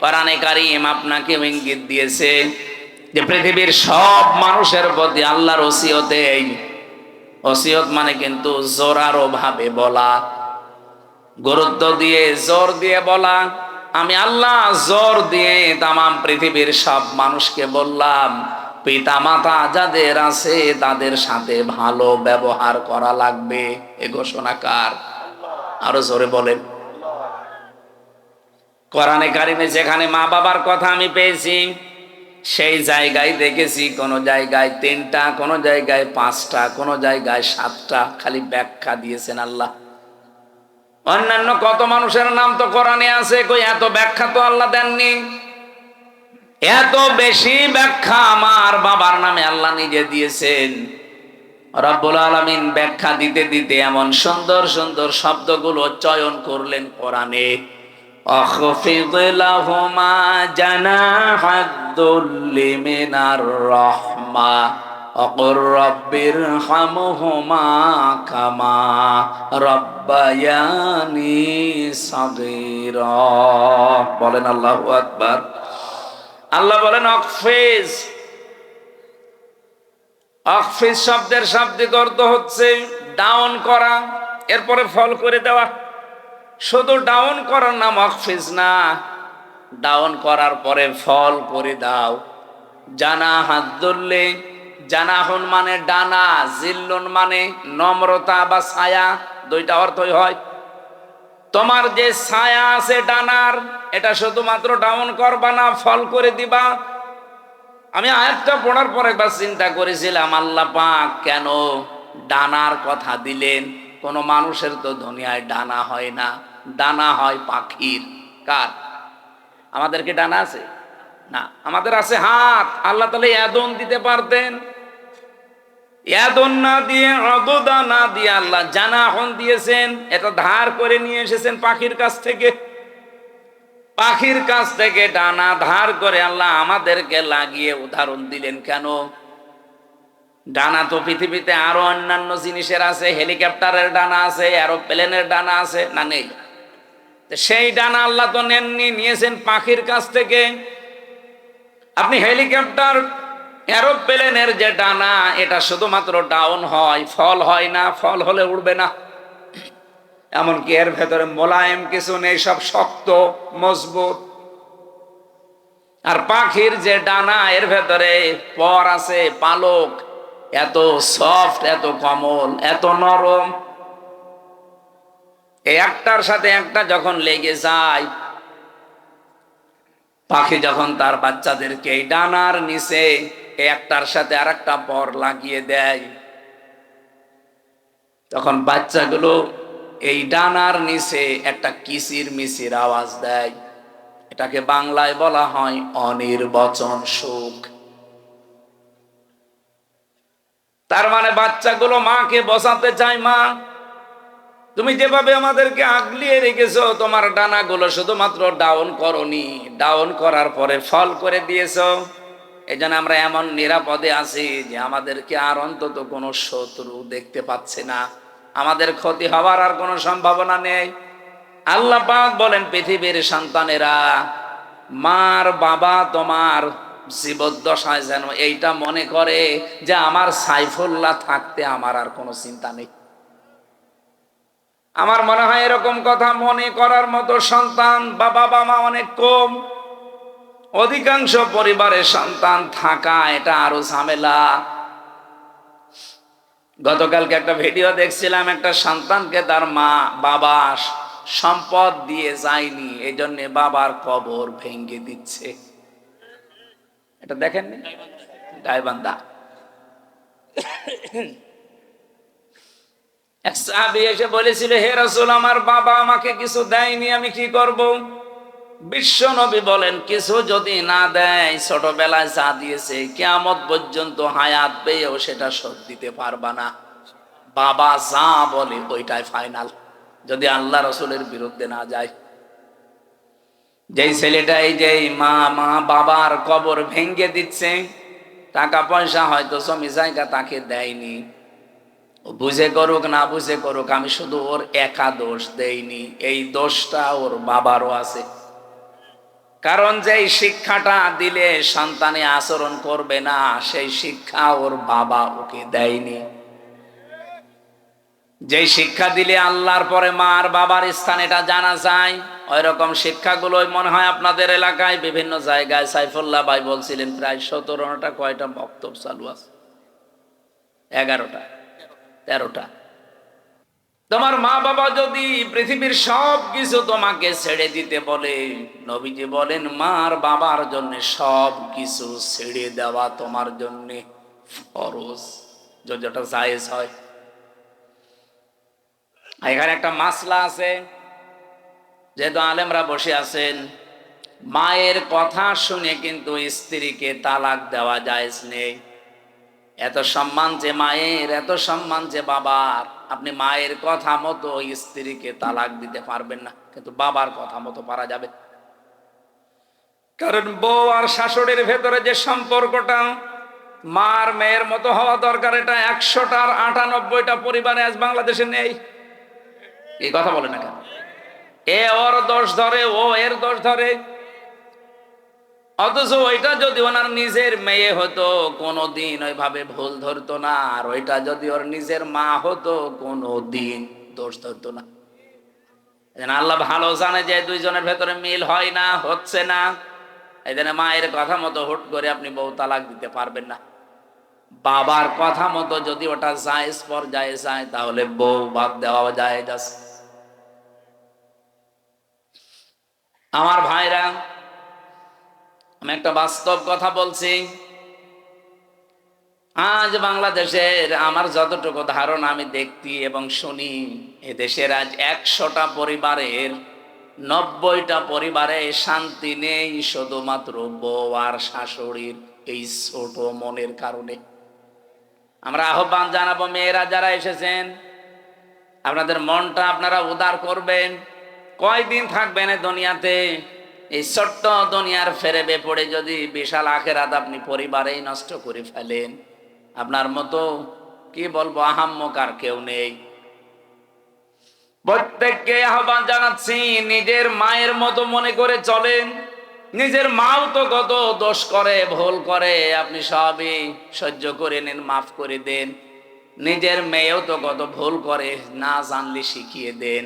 Speaker 1: কোরআনে কারীম আপনাকে ইঙ্গিত দিয়েছে যে পৃথিবীর সব মানুষের প্রতি আল্লাহর ওসিয়তে ওসিয়ত মানে কিন্তু জোরালো ভাবে বলা, গুরুত্ব দিয়ে জোর দিয়ে বলা। আমি আল্লাহ জোর দিয়ে তামাম পৃথিবীর সব মানুষকে বললাম, পিতা মাতা যাদের আছে তাদের সাথে ভালো ব্যবহার করা লাগবে। এ ঘোষণা কার? আরো জোরে বলেন। কোরআনে কারিমে যেখানে মা বাবার কথা আমি পেয়েছি, সেই জায়গায় দেখেছি কোন জায়গায় 3টা, কোন জায়গায় 5টা, কোন জায়গায় 7টা, খালি ব্যাখ্যা দিয়েছেন আল্লাহ। অন্যান্য কত মানুষের নাম তো কোরআনে আছে, কই এত ব্যাখ্যা তো আল্লাহ দেননি। এত বেশি ব্যাখ্যা আমার বাবার নামে আল্লাহ নিজে দিয়েছেন। রব্বুল আলামিন ব্যাখ্যা দিতে দিতে এমন সুন্দর সুন্দর শব্দগুলো চয়ন করলেন কোরআনে। أخفض لهما جناح الذل من الرحمة وقل رب ارحمهما كما ربياني صغيرا। বলেন আল্লাহু আকবার। আল্লাহ বলেন অকফিজ। অকফিজ শব্দের শাব্দিক অর্থ হচ্ছে ডাউন করা, এরপরে ফল করে দেওয়া। শুধু ডাউন করার নাম অকফিজ না, ডাউন করার পরে ফল করে দাও। জানা হাত ধরলে, জানাহুন মানে ডানা, জিল্লুন মানে নম্রতা বা ছায়া, দুইটা অর্থই হয়। তোমার যে ছায়া আছে ডানার, এটা শুধুমাত্র ডাউন করবা না, ফল করে দিবা। আমি আয়াতটা পড়ার পর একবার চিন্তা করেছিলাম, আল্লাহ পাক কেন ডানার কথা দিলেন? কোন মানুষের তো দুনিয়ায় ডানা হয় না, ডানা হয় পাখির। কার? আমাদের কি ডানা আছে? না, আমাদের আছে হাত। আল্লাহ তাআলা ইয়াদুন দিতে পারতেন, ইয়াদুন না দিয়ে, অদুদা না দিয়ে আল্লাহ জানাহুন দিয়েছেন। এটা ধার করে নিয়ে এসেছেন পাখির কাছ থেকে। পাখির কাছ থেকে ডানা ধার করে আল্লাহ আমাদেরকে লাগিয়ে উদাহরণ দিলেন কেন? ডানা তো পৃথিবীতে আরো অন্যান্য জিনিসের আছে, হেলিকপ্টারের ডানা আছে, এরোপ্লেনের ডানা আছে, না নেই? সেই ডানা আল্লাহ তো নেননি, নিয়েছেন পাখির কাছ থেকে। আপনি হেলিকপ্টার, এরোপ্লেনের যে ডানা, এটা শুধুমাত্র ডাউন হয়, ফল হয় না। ফল হলে উড়বে না। এমনকি এর ভেতরে মোলায়েম কিছু নেই, সব শক্ত মজবুত। আর পাখির যে ডানা, এর ভেতরে পর আছে, পালক, এত সফট, এত কোমল, এত নরম। একটার সাথে একটা যখন লেগে যায়, পাখি যখন তার বাচ্চাদেরকে এই ডানার নিচে একটার সাথে আর একটা পর লাগিয়ে দেয়, তখন বাচ্চাগুলো এই ডানার নিচে একটা কিচির মিচির আওয়াজ দেয়। এটাকে বাংলায় বলা হয় অনির্বচন সুখ। তার মানে বাচ্চাগুলো মাকে বসাতে চায়, মা তুমি যেভাবে আমাদেরকে আগলিয়ে রেখেছো, তোমার ডানাগুলো শুধুমাত্র ডাউন করনি, ডাউন করার পরে ফল করে দিয়েছো। এই জন্য আমরা এমন নিরাপদে আছি যে আমাদেরকে আর অন্তত কোনো শত্রু দেখতে পাচ্ছে না, আমাদের ক্ষতি হওয়ার আর কোনো সম্ভাবনা নেই। আল্লাহ পাক বলেন, পৃথিবীর সন্তানেরা, মার বাবা তোমার জীবদ্দশায় যেন এইটা মনে করে যে আমার সাইফুল্লাহ থাকতে আমার আর কোনো চিন্তা নেই। আমার মনে হয় এরকম কথা মনে করার মতো সন্তান বা বাবা মা অনেক কম। অধিকাংশ পরিবারের সন্তান থাকা এটা আরো ঝামেলা। গতকালকে একটা ভিডিও দেখছিলাম, একটা সন্তানকে তার মা বাবা সম্পদ দিয়ে যায়নি, এই জন্য বাবার কবর ভেঙে দিচ্ছে। এটা দেখেননি? গাইবান্ধা এক সাহাবী এসে বলেছিল, হে রাসূল, আমার বাবা আমাকে কিছু দেয়নি, আমি কি করব? বিশ্ব নবী বলেন, কিছু যদি না দেয়, ছোটবেলায় যা দিয়েছে কিয়ামত পর্যন্ত হায়াত পেয়েও সেটা শোধ দিতে পারবা না। বাবা যা বলে ওইটাই ফাইনাল, যদি আল্লাহ রসুলের বিরুদ্ধে না যায়। যেই ছেলেটা এই যে মা বাবার কবর ভেঙে দিচ্ছে, টাকা পয়সা হয়তো জমি জায়গা তাকে দেয়নি, বুঝে করুক না বুঝে করুক, আমি শুধু ওর একা দোষ দেইনি, এই দোষটা ওর বাবারও আছে। কারণ যেই শিক্ষাটা দিলে সন্তানে আচরণ করবে না, সেই শিক্ষা ওর বাবা ওকে দেয়নি। যে শিক্ষা দিলে আল্লাহর পরে মা আর বাবার স্থান এটা জানা যায়, ওই রকম শিক্ষাগুলোই মনে হয় আপনাদের এলাকায় বিভিন্ন জায়গায়। সাইফুল্লাহ ভাই বলছিলেন প্রায় 17টা কয়টা বক্তব্য চালু আছে, 11টা 13টা। তোমার মা বাবা যদি পৃথিবীর সব কিছু তোমাকে ছেড়ে দিতে বলে, নবীজি বলেন মার বাবার জন্য সব কিছু ছেড়ে দেওয়া তোমার জন্য ফরজ, যদি ওটা জায়েজ হয়। এখানে একটা মাসলা আছে, যেহেতু আলেমরা বসে আছেন, মায়ের কথা শুনে কিন্তু স্ত্রীকে তালাক দেওয়া জায়েজ নেই। এত সম্মান যে মায়ের, এত সম্মান যে বাবার, আপনি মায়ের কথা মতো স্ত্রীকে তালাক দিতে পারবেন না, কিন্তু বাবার কথা মতো পারা যাবে। কারণ বউ আর শাশুড়ির ভেতরে যে সম্পর্কটা মার মেয়ের মতো হওয়া দরকার, এটা 100টার 98টা পরিবারে আজ বাংলাদেশে নেই। এই কথা বলে না কেন? এ ওর দোষ ধরে, ও এর দোষ ধরে। অথচ ওইটা যদি ওনার নিজের মেয়ে হতো কোনোদিন ওইভাবে ভুল ধরতো না, আর ওইটা যদি ওর নিজের মা হতো কোনোদিন দোষ ধরতো না। আল্লাহ ভালো জানে যে দুইজনের ভেতরে মিল হয় না, হচ্ছে না। এই জন্য মায়ের কথা মতো হুট করে আপনি বউ তালাক দিতে পারবেন না। বাবার কথা মতো যদি ওটা জায়েজ পর্যায়ে যায়, তাহলে বউ বাদ দেওয়া জায়েজ আছে। আমার ভাইরা, আমি একটা বাস্তব কথা বলছি। আজ বাংলাদেশের আমার যতটুকু ধারণা আমি দেখতি এবং শুনি, এদেশের আজ 100টা পরিবারের 90টা পরিবারে শান্তি নেই, শুধুমাত্র বউ আর শাশুড়ির এই ছোট মনের কারণে। আমরা আহ্বান জানাবো, মেয়েরা যারা এসেছেন, আপনাদের মনটা আপনারা উদার করবেন। কয়দিন থাকবেন এই দুনিয়াতে? এই ছোট্ট দুনিয়ার ফেরেবে পড়ে যদি বিশাল আখেরাত আপনি পরিবারেই নষ্ট করে ফেলেন, আপনার মতো কি বলবো আহাম্মক আর কেউ নেই। প্রত্যেককে আহ্বান জানাচ্ছি, নিজের মায়ের মতো মনে করে চলেন। নিজের মাও তো কত দোষ করে, ভুল করে, আপনি সবই সহ্য করে নেন, মাফ করে দেন। নিজের মেয়েও তো কত ভুল করে, না জানলে শিখিয়ে দেন।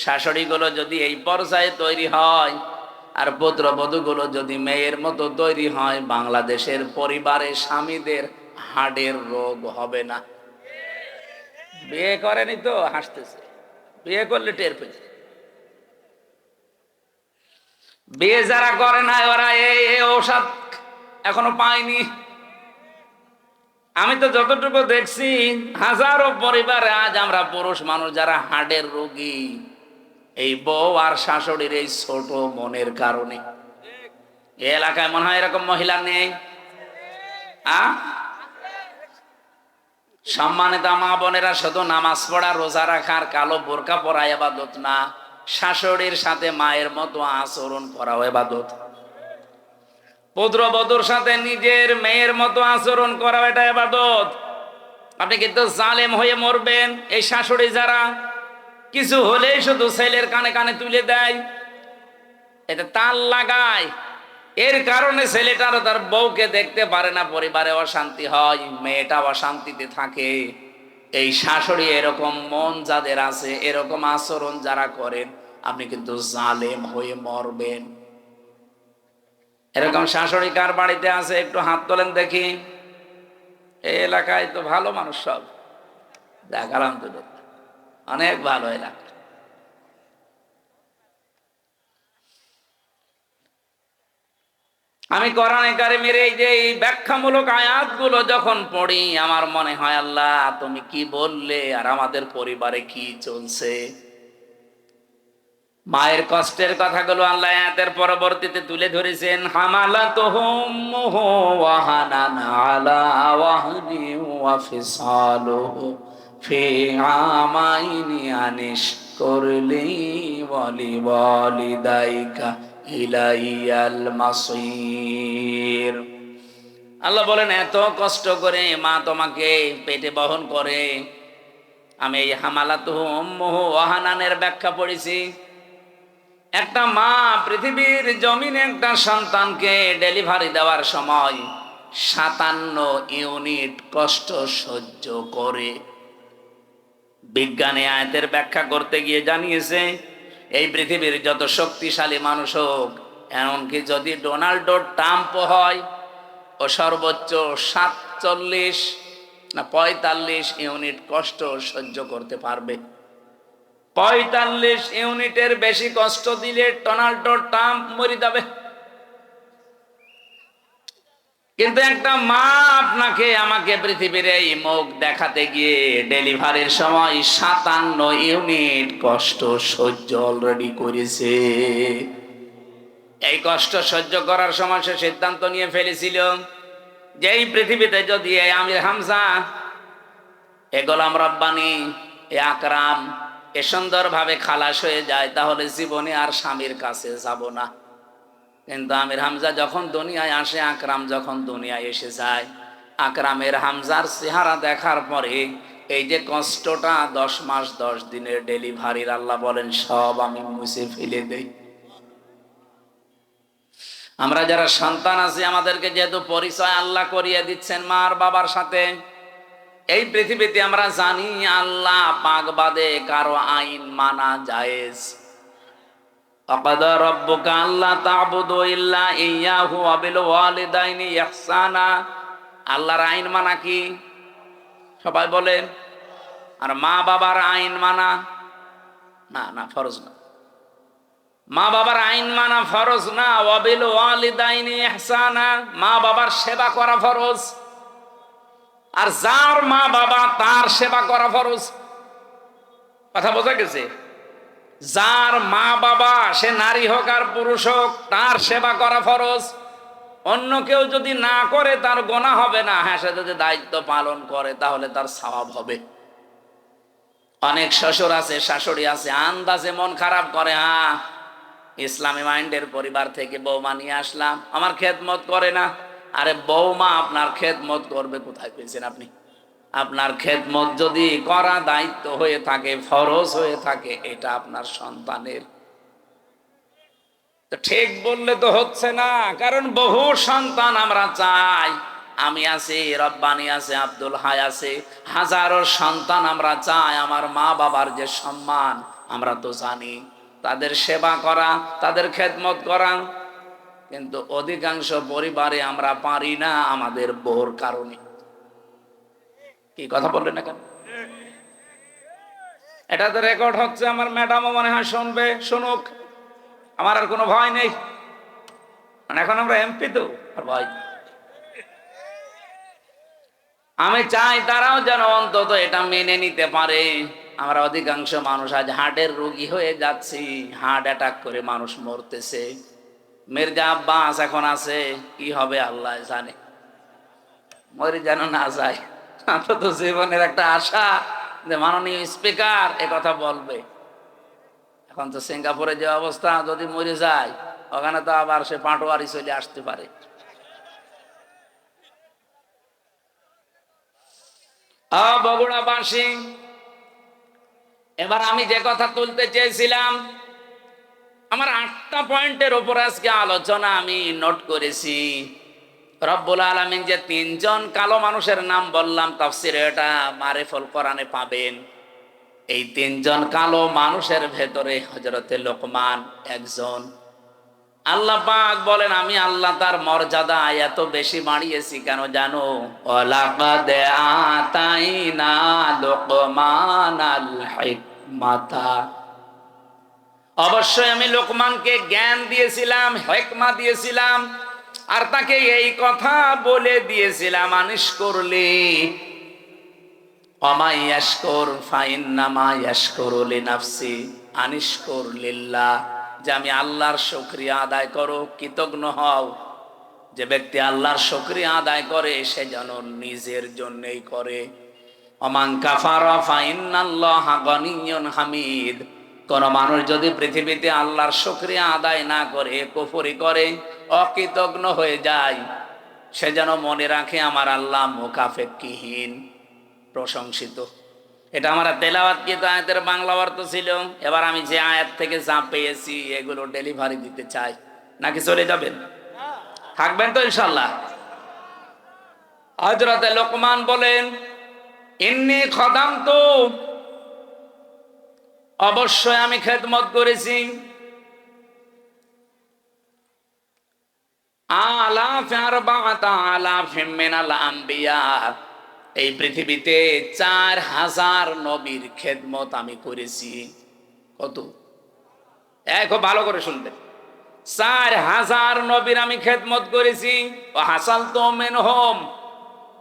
Speaker 1: শাশুড়িগুলো যদি এই পর্যায়ে তৈরি হয়, আর পুত্রবধূগুলো যদি মেয়ের মতো তৈরি হয়, বাংলাদেশের পরিবারে স্বামীদের হাড়ের রোগ হবে না। বিয়ে করেনি তো হাসতেছে, বিয়ে করলে টের পেয়েছে। বিয়ে যারা করে না, ওরা এই ঔষধ এখনো পায়নি। আমি তো যতটুকু দেখছি, হাজারো পরিবারে আজ আমরা পুরুষ মানুষ যারা হার্টের রোগী, এই বউ আর শাশুড়ির এই ছোট মনের কারণে। এই এলাকায় মনে হয় এরকম মহিলা নেই। সম্মানিত মা বোনেরা, শুধু নামাজ পড়া, রোজা রাখার, কালো বোরকা পরা ইবাদত না, শাশুড়ির সাথে মায়ের মতো আচরণ করা ইবাদত। পুত্রবধূর সাথে নিজের মেয়ের মতো আচরণ করা, এটা ইবাদত। আপনি কিন্তু জালেম হয়ে মরবেন। এই শাশুড়ি যারা কিছু হলেই শুধু ছেলের কানে কানে তুলে দেয়, এটা তাল লাগায়, এর কারণে ছেলেটারও তার বউকে দেখতে পারে না, পরিবারে অশান্তি হয়, মেয়েটা অশান্তিতে থাকে। এই শাশুড়ি এরকম মন যাদের আছে, এরকম আচরণ যারা করেন, আপনি কিন্তু জালেম হয়ে মরবেন। এরকম শাশুড়ি কার বাড়িতে আছে একটু হাত তোলেন দেখি। এই এলাকায় তো ভালো মানুষ সব, দেখালাম তো, অনেক ভালো এলাকা। আমি কোরআনে কারিমের এই যে ব্যাখ্যামূলক আয়াতগুলো যখন পড়ি, আমার মনে হয় আল্লাহ তুমি কি বললে আর আমাদের পরিবারে কি চলছে। মায়ের কষ্টের কথাগুলো আল্লাহ আয়াতের পরবর্তীতে তুলে ধরেছেন। হামালাতুহু উম্মুহু ওয়াহানান আলা ওয়াহনি ওয়া ফিসালুহু ফি আমাইনি আনিশকুর লি ওয়া লিওয়ালিদাইকা ইলাইয়াল মাসির। আল্লাহ বলেন, এত কষ্ট করে মা তোমাকে পেটে বহন করে। আমি এই হামালাতুহু উম্মুহু ওয়াহানানের ব্যাখ্যা পড়েছি। একটা মা পৃথিবীর জমিনে একটা সন্তানকে ডেলিভারি দেওয়ার সময় 57 ইউনিট কষ্ট সহ্য করে। বিজ্ঞানী আয়াতের ব্যাখ্যা করতে গিয়ে জানিয়েছে এই পৃথিবীর যত শক্তিশালী মানুষ হোক, এমনকি যদি ডোনাল্ড ট্রাম্প হয়, ও সর্বোচ্চ 47 না 45 ইউনিট কষ্ট সহ্য করতে পারবে। 45 ইউনিটের বেশি কষ্ট দিলে ডোনাল্ড ট্রাম্প মরে যাবে। কিন্তু একটা মা আপনাকে আমাকে পৃথিবীর এই মুখ দেখাতে গিয়ে ডেলিভারির সময় 57 ইউনিট কষ্ট সহ্য অলরেডি করেছে। এই কষ্ট সহ্য করার সময় সে সিদ্ধান্ত নিয়ে ফেলেছিল যে এই পৃথিবীতে যদি এই আমির হামজা, এ গোলাম রব্বানি, এ আকরাম এ সুন্দরভাবে খালাস হয়ে যায়, তাহলে জীবনে আর স্বামীর কাছে যাব না। কিন্তু আমির হামজা যখন দুনিয়ায় আসে, আকরাম যখন দুনিয়ায় এসে যায়, আকরামের হামজার চেহারা দেখার পরে এই যে কষ্টটা 10 মাস 10 দিনের ডেলিভারির, আল্লাহ বলেন সব আমি মুছে ফেলে দেই। আমরা যারা সন্তান আছি, আমাদেরকে যেহেতু পরিচয় আল্লাহ করিয়ে দিচ্ছেন মার বাবার সাথে, এই পৃথিবীতে আমরা জানি আল্লাহ পাক বাদে কারো আইন মানা জায়েজ। আকাদা রাব্বুকা আল্লা তা'বুদু ইল্লা ইয়্যাহু ওয়া বিল ওয়ালিদাইনি ইহসানা। আল্লাহর আইন মানা কি? সবাই বলেন। আর মা বাবার আইন মানা না, না ফরজ না। মা বাবার আইন মানা ফরজ না। ওয়া বিল ওয়ালিদাইনি ইহসানা, মা বাবার সেবা করা ফরজ। আর যার মা বাবা তার সেবা করা ফরজ। কথা বোঝা গেছে? যার মা বাবা, সে নারী হোক আর পুরুষ হোক, তার সেবা করা ফরজ। অন্য কেউ যদি না করে তার গুনাহ হবে না। হ্যাঁ, সে যদি দায়িত্ব পালন করে তাহলে তার সওয়াব হবে। অনেক শ্বশুর আছে, শাশুড়ি আছে, আন্দাজে মন খারাপ করে, হ্যাঁ ইসলামী মাইন্ডের পরিবার থেকে বৌমা নিয়ে আসলাম, আমার খেদমত করে না। আরে বৌমা আপনার খেদমত করবে কোথায় পেয়েছেন আপনি? আপনার খেদমত যদি করা দায়িত্ব হয়ে থাকে, ফরজ হয়ে থাকে, এটা আপনার সন্তানের। তো ঠিক বললে তো হচ্ছে না, কারণ বহু সন্তান আমরা চাই। আমি আছি, রব্বানি আছে, আব্দুল হাই আছে, হাজারো সন্তান আমরা চাই আমার মা বাবার যে সম্মান, আমরা তো জানি তাদের সেবা করা, তাদের খেদমত করা। কিন্তু অধিকাংশ পরিবারে আমরা পারি না আমাদের বউর কারণে। কি কথা বললেন না কেন? এটা তো রেকর্ড হচ্ছে, আমার ম্যাডামও মনে হয় শুনবে, শুনুক, আমার আর কোনো ভয় নেই। মানে এখন আমরা এমপি তো আর ভয়। আমি চাই তারাও যেন অন্তত এটা মেনে নিতে পারে। আমরা অধিকাংশ মানুষ আজ হার্টের রোগী হয়ে যাচ্ছি, হার্ট অ্যাটাক করে মানুষ মরতেছে। মির্জা আব্বাস এখন আছে, কি হবে আল্লাহ জানে, মরে যেন না যায়। অন্তত জীবনের একটা আশা যে মাননীয় স্পিকার এ কথা বলবে। এখন তো সিঙ্গাপুরে যে অবস্থা, যদি মরে যায় ওখানে তো আবার সে পাটোয়ারি চলে আসতে পারে। বগুড়াবাসী, এবার আমি যে কথা তুলতে চেয়েছিলাম, আমার 8টা পয়েন্টের উপর আজকে আলোচনা আমি নোট করেছি। রব্বুল আলামিন যে 3 জন কালো মানুষের নাম বললাম তাফসিরে, এটা মারিফুল কোরআনে পাবেন। এই 3 জন কালো মানুষের ভেতরে হযরতে লোকমান একজন। আল্লাহ পাক বলেন আমি আল্লাহ তার মর্যাদা এত বেশি বাড়িয়েছি কেন জানো? ওয়ালাকাদ আতাইনা লোকমানাল হিকমাতা, অবশ্যই আমি লোকমানকে জ্ঞান দিয়েছিলাম, হিকমা দিয়েছিলাম, আর তাকে এই কথা বলে দিয়েছিলাম আনিশ করলি ওয়ামাই ইয়াশকুর ফাইন্নামা ইয়াশকুরু লিনাফসি, আনিশ করলিল্লাহ, যে আমি আল্লাহর শুকরিয়া আদায় করো, কৃতজ্ঞ হও। যে ব্যক্তি আল্লাহর শুকরিয়া আদায় করে সে যেন নিজের জন্যই করে। ওমান কাফারা ফাইন্নাল্লাহা গনিয়্যুন হামিদ, কোন মানুষ যদি পৃথিবীতে আল্লাহর শুকরিয়া আদায় না করে, কুফরি করে, অকৃতজ্ঞ হয়ে যায়, সে যেন মনে রাখে আমার আল্লাহ মুখাপেক্ষীহীন, প্রশংসিত। এটা আমরা তেলাওয়াতকৃত আয়াতের বাংলা অর্থ ছিল। এবার আমি যে আয়াত থেকে যা পেয়েছি এগুলো ডেলিভারি দিতে চাই, নাকি চলে যাবেন? থাকবেন তো ইনশাল্লাহ? হযরতে লোকমান বলেন ইন্নী খাদামতু অবশ্যই আমি খেদমত করেছি। আলাফ আরবাআতা আলাফিম মিনাল আম্বিয়া, এই পৃথিবীতে 4000 নবীর খেদমত আমি করেছি। কত? খুব ভালো করে শুনবেন। 4000 নবীর আমি খেদমত করেছি। ও হাসালতু মিনহুম,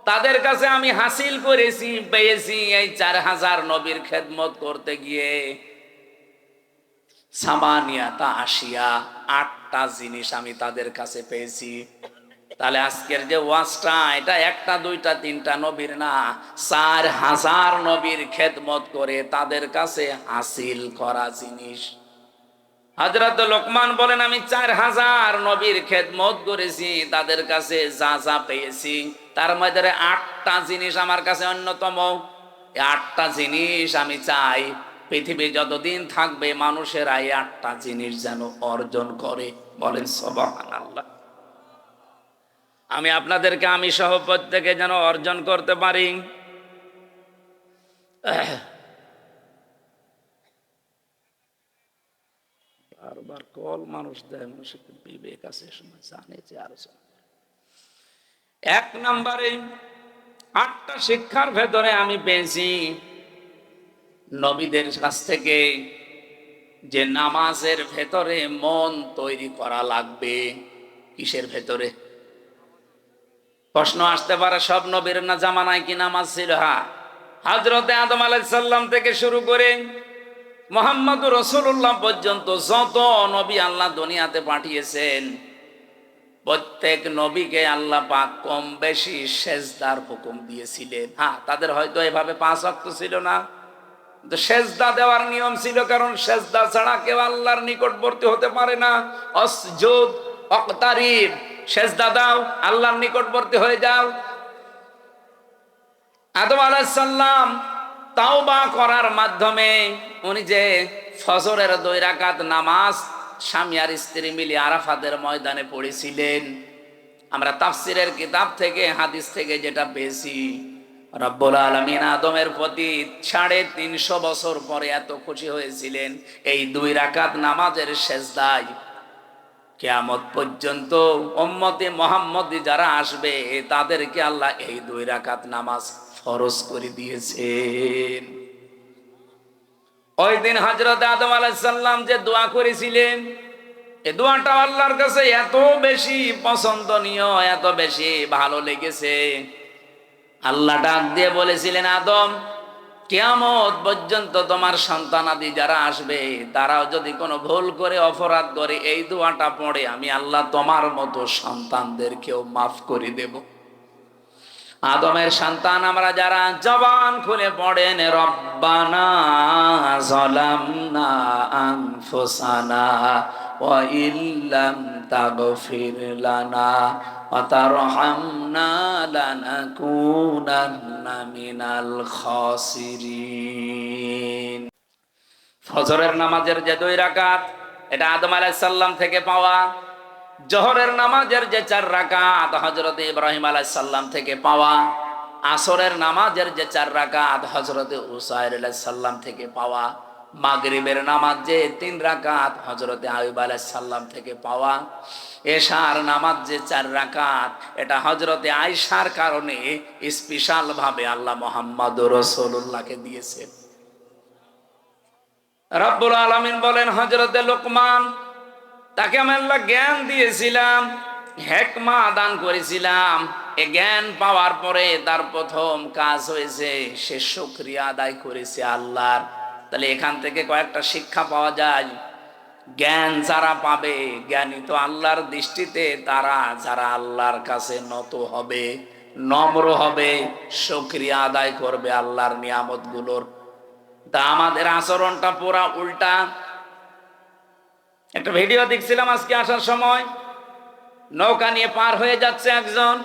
Speaker 1: তাদের কাছে আমি হাসিল করেছি, পেয়েছি এই 4000 নবীর খেদমত করতে গিয়ে সামানিয়াতা আশিয়া, 8টা জিনিস আমি তাদের কাছে পেয়েছি। তাহলে আজকের যে ওয়াজটা, এটা একটা দুইটা তিনটা নবীর না, 4000 নবীর খেদমত করে তাদের কাছে হাসিল করা জিনিস। হযরত লোকমান বলেন, আমি 4000 নবীর খেদমত করেছি, তাদের কাছে যা যা পেয়েছি তার মধ্যে 8টা জিনিস আমার কাছে অন্যতম। এই 8টা জিনিস আমি চাই পৃথিবী যতদিন থাকবে মানুষেরা এই 8টা জিনিস যেন অর্জন করে। বলেন সুবহানাল্লাহ। আমি আপনাদেরকে, আমি সহ প্রত্যেকে যেন অর্জন করতে পারি। বারবার কল মানুষ দেয়, মানুষের বিবেক আছে, সময় জানে যে আলোচনা। 1 নম্বরে 8টা শিক্ষার ভেতরে আমি পেয়েছি নবীদের কাছ থেকে যে নামাজের ভেতরে মন তৈরি করা লাগবে। কিসের ভেতরে? প্রশ্ন আসতে পারে, সব নবীর না জামানায় কি নামাজ ছিল? হ্যাঁ, হযরতে আদম আলাইহিস সালাম থেকে শুরু করে মুহাম্মদুর রাসূলুল্লাহ পর্যন্ত যত নবী আল্লাহ দুনিয়াতে পাঠিয়েছেন, প্রত্যেক নবীকে আল্লাহ পাক কম বেশি সেজদার হুকুম দিয়েছিলেন। হ্যাঁ, তাদের হয়তো এভাবে 5 ওয়াক্ত ছিল না, কিন্তু সেজদা দেওয়ার নিয়ম ছিল, কারণ সেজদা ছাড়া কেউ আল্লাহর নিকটবর্তী হতে পারে না। অসজুদ ওয়াকতারিব, সেজদা দাও, আল্লাহর নিকটবর্তী হয়ে যাও। আদম আলাইহিস সালাম তাওবা করার মাধ্যমে উনি যে ফজরের 2 রাকাত নামাজ স্বামী আর স্ত্রী মিলে আরাফাতের ময়দানে পড়েছিলেন, আমরা তাফসিরের কিতাব থেকে হাদিস থেকে যেটা পেয়েছি, রব্বুল আলামিন আদমের প্রতি 350 বছর পরে এত খুশি হয়েছিলেন এই 2 রাকাত নামাজের সেজদায়। কিয়ামত পর্যন্ত উম্মতে মুহাম্মদী যারা আসবে তাদেরকে আল্লাহ এই 2 রাকাত নামাজ ফরজ করে দিয়েছেন। ওই দিন হযরত আদম আলাইহিস সালাম যে দোয়া করেছিলেন, এই দোয়াটা আল্লাহর কাছে এত বেশি পছন্দনীয়, এত বেশি ভালো লেগেছে, আল্লাহ ডাক দিয়ে বলেছিলেন, আদম, কিয়ামত পর্যন্ত তোমার সন্তানাদি যারা আসবে তারাও যদি কোনো ভুল করে অপরাধ করে এই দোয়াটা পড়ে, আমি আল্লাহ তোমার মতো সন্তানদেরকেও মাফ করে দেব। আদমের সন্তান আমরা যারা জবান খুলে পড়েন, রব্বানা যালামনা আনফুসানা ওয়া ইল্লাম তাগফির লানা ওয়া তারহামনা লানাকুনান্না মিনাল খাসিরিন। ফজরের নামাজের যে 2 রাকাত, এটা আদম আলাইহিস সালাম থেকে পাওয়া। জোহরের নামাজের যে 4 রাকাত, হযরত ইব্রাহিম আলাইহিস সালাম থেকে পাওয়া। আসরের নামাজের যে 4 রাকাত, হযরত উসাইর আলাইহিস সালাম থেকে পাওয়া। মাগরিবের নামাজ যে 3 রাকাত, হযরত আইয়ুব আলাইহিস সালাম থেকে পাওয়া। এশার নামাজ যে 4 রাকাত, এটা হযরত আয়েশার কারণে স্পেশাল ভাবে আল্লাহ মুহাম্মদুর রাসূলুল্লাহকে দিয়েছেন। রব্বুল আলামিন বলেন, হযরতে লোকমান, তাকে আমি আল্লাহ জ্ঞান দিয়েছিলাম, হিকমা দান করেছিলাম। এই জ্ঞান পাওয়ার পরে তার প্রথম কাজ হয়েছে সে শুকরিয়া আদায় করেছে আল্লাহর। তাহলে এখান থেকে কয়েকটা শিক্ষা পাওয়া যায়। জ্ঞান যারা পাবে, জ্ঞানী তো আল্লাহর দৃষ্টিতে তারা যারা আল্লাহর কাছে নত হবে, নম্র হবে, শুকরিয়া আদায় করবে আল্লাহর নিয়ামতগুলোর। তা আমাদের আচরণটা পুরা উল্টা। একটা ভিডিও দেখছিলাম আজকে আসার সময়, নৌকা নিয়ে পার হয়ে যাচ্ছে একজন,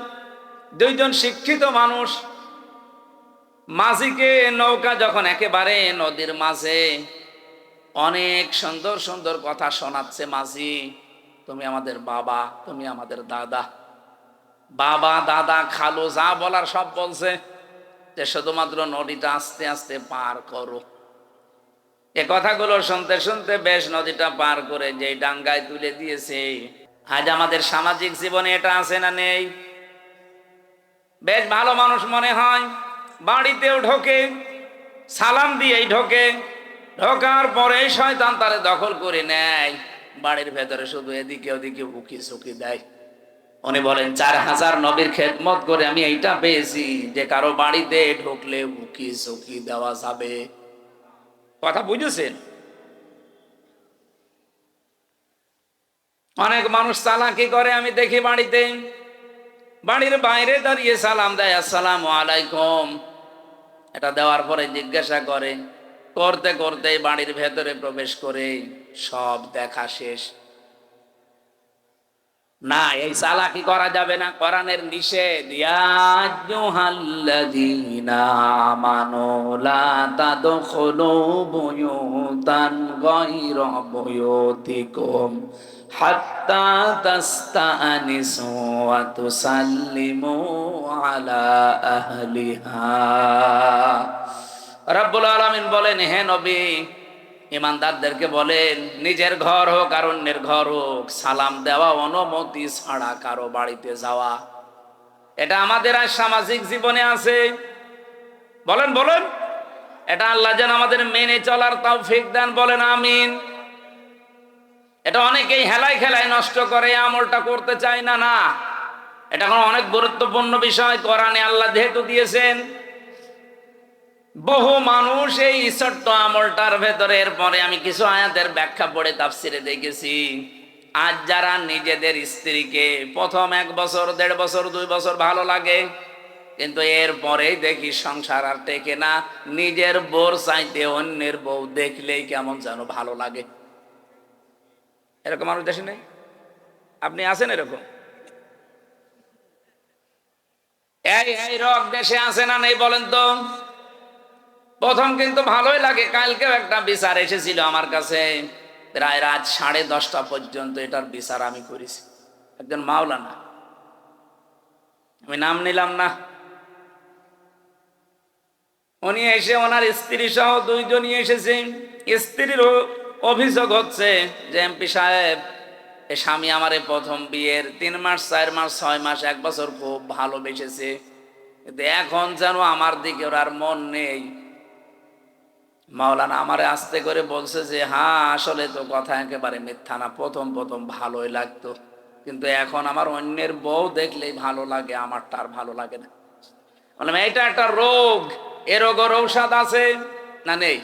Speaker 1: 2 জন শিক্ষিত মানুষ। মাঝিকে নৌকা যখন একেবারে নদীর মাঝে, অনেক সুন্দর সুন্দর কথা শোনাচ্ছে মাঝি, তুমি আমাদের বাবা, তুমি আমাদের দাদা, বাবা দাদা খালু যা বলার সব বলছে, যে শুধুমাত্র নদীটা আস্তে আস্তে পার করো। এ কথাগুলো শুনতে শুনতে বেশ নদীটা পার করে যে ডাঙ্গায় তুলে দিয়েছে। আজ আমাদের সামাজিক জীবনে এটা আছে না নেই? বেশ ভালো মানুষ মনে হয়, বাড়িতেও ঢোকে, সালাম দিয়েই ঢোকে, ঢোকার পরে শয়তান তারে দখল করে নেয়, বাড়ির ভেতরে শুধু এদিকে ওদিকে উকি চুকি দেয়। উনি বলেন 4000 নবীর খেদমত করে আমি এইটা পেয়েছি যে কারো বাড়িতে ঢুকলে উকি চুকি দেওয়া যাবে। কথা বুঝেছেন? অনেক মানুষ চালাকি করে আমি দেখি, বাড়িতে বাড়ির বাইরে দাঁড়িয়ে সালাম দেয়, আসসালামু আলাইকুম। এটা দেওয়ার পরে জিজ্ঞাসা করে, করতে করতে বাড়ির ভেতরে প্রবেশ করে সব দেখা শেষ। না, এই চালাকি করা যাবে না, কোরআনের নিষেধ। ইয়া আইয়ুহাল্লাযীনা আমানু লা তাদখুলু বুয়ুতান গায়রা বুয়ুতিকুম হাত্তা তাস্তানিসু ওয়া তুসাল্লিমু আলা আহলিহা। রব্বুল আলামিন বলেন, হে নবী, ইমানদারদেরকে বলেন নিজের ঘর হোক আর অন্যের ঘর হোক, সালাম দেওয়া অনুমতি ছাড়া কারো বাড়িতে যাওয়া, এটা আমাদের আজ সামাজিক জীবনে আছে। বলেন বলেন, এটা আল্লাহ যেন আমাদের মেনে চলার তৌফিক দেন, বলেন আমিন। এটা অনেকেই হেলায় খেলায় নষ্ট করে, আমলটা করতে চায় না। না, এটা কোনো অনেক গুরুত্বপূর্ণ বিষয়, কোরআনে আল্লাহ যেহেতু দিয়েছেন। বহু মানুষ এই ছোট্ট আমলটার ভেতরে, এরপরে আমি কিছু আয়াতের ব্যাখ্যা পড়ে তাফসিরে দেখেছি, আজ যারা নিজেদের স্ত্রীকে প্রথম 1 বছর 1.5 বছর 2 বছর ভালো লাগে, কিন্তু এরপরেই দেখি সংসার আর টেকে না, নিজের বউর চাইতে অন্যের বউ দেখলেই কেমন যেন ভালো লাগে। এরকম মানুষ দেশে নেই? আপনি আছেন এরকম? এই রক দেশে আছে না নেই বলেন তো? প্রথম কিন্তু ভালোই লাগে। কালকেও একটা বিচার এসেছিল আমার কাছে, প্রায় রাত 10:30 পর্যন্ত এটার বিচার আমি করেছি। একজন মাওলানা, আমি নাম নিলাম না, উনি এসে ওনার স্ত্রী সহ 2 জনই এসেছে। স্ত্রীর অভিযোগ হচ্ছে যে এমপি সাহেব, এ স্বামী আমারে প্রথম বিয়ের 3 মাস 4 মাস 6 মাস 1 বছর খুব ভালোবেসেছে, কিন্তু এখন যেন আমার দিকে ওর আর মন নেই। মাওলানা আমারে আস্তে করে বলছে যে হ্যাঁ, আসলে তো কথা একেবারে মিথ্যা না, প্রথম প্রথম ভালোই লাগতো, কিন্তু এখন আমার অন্যের বউ দেখলেই ভালো লাগে, আমারটা আর ভালো লাগে না। বললাম এটা একটা রোগ, এ রোগের ঔষধ আছে না নেই?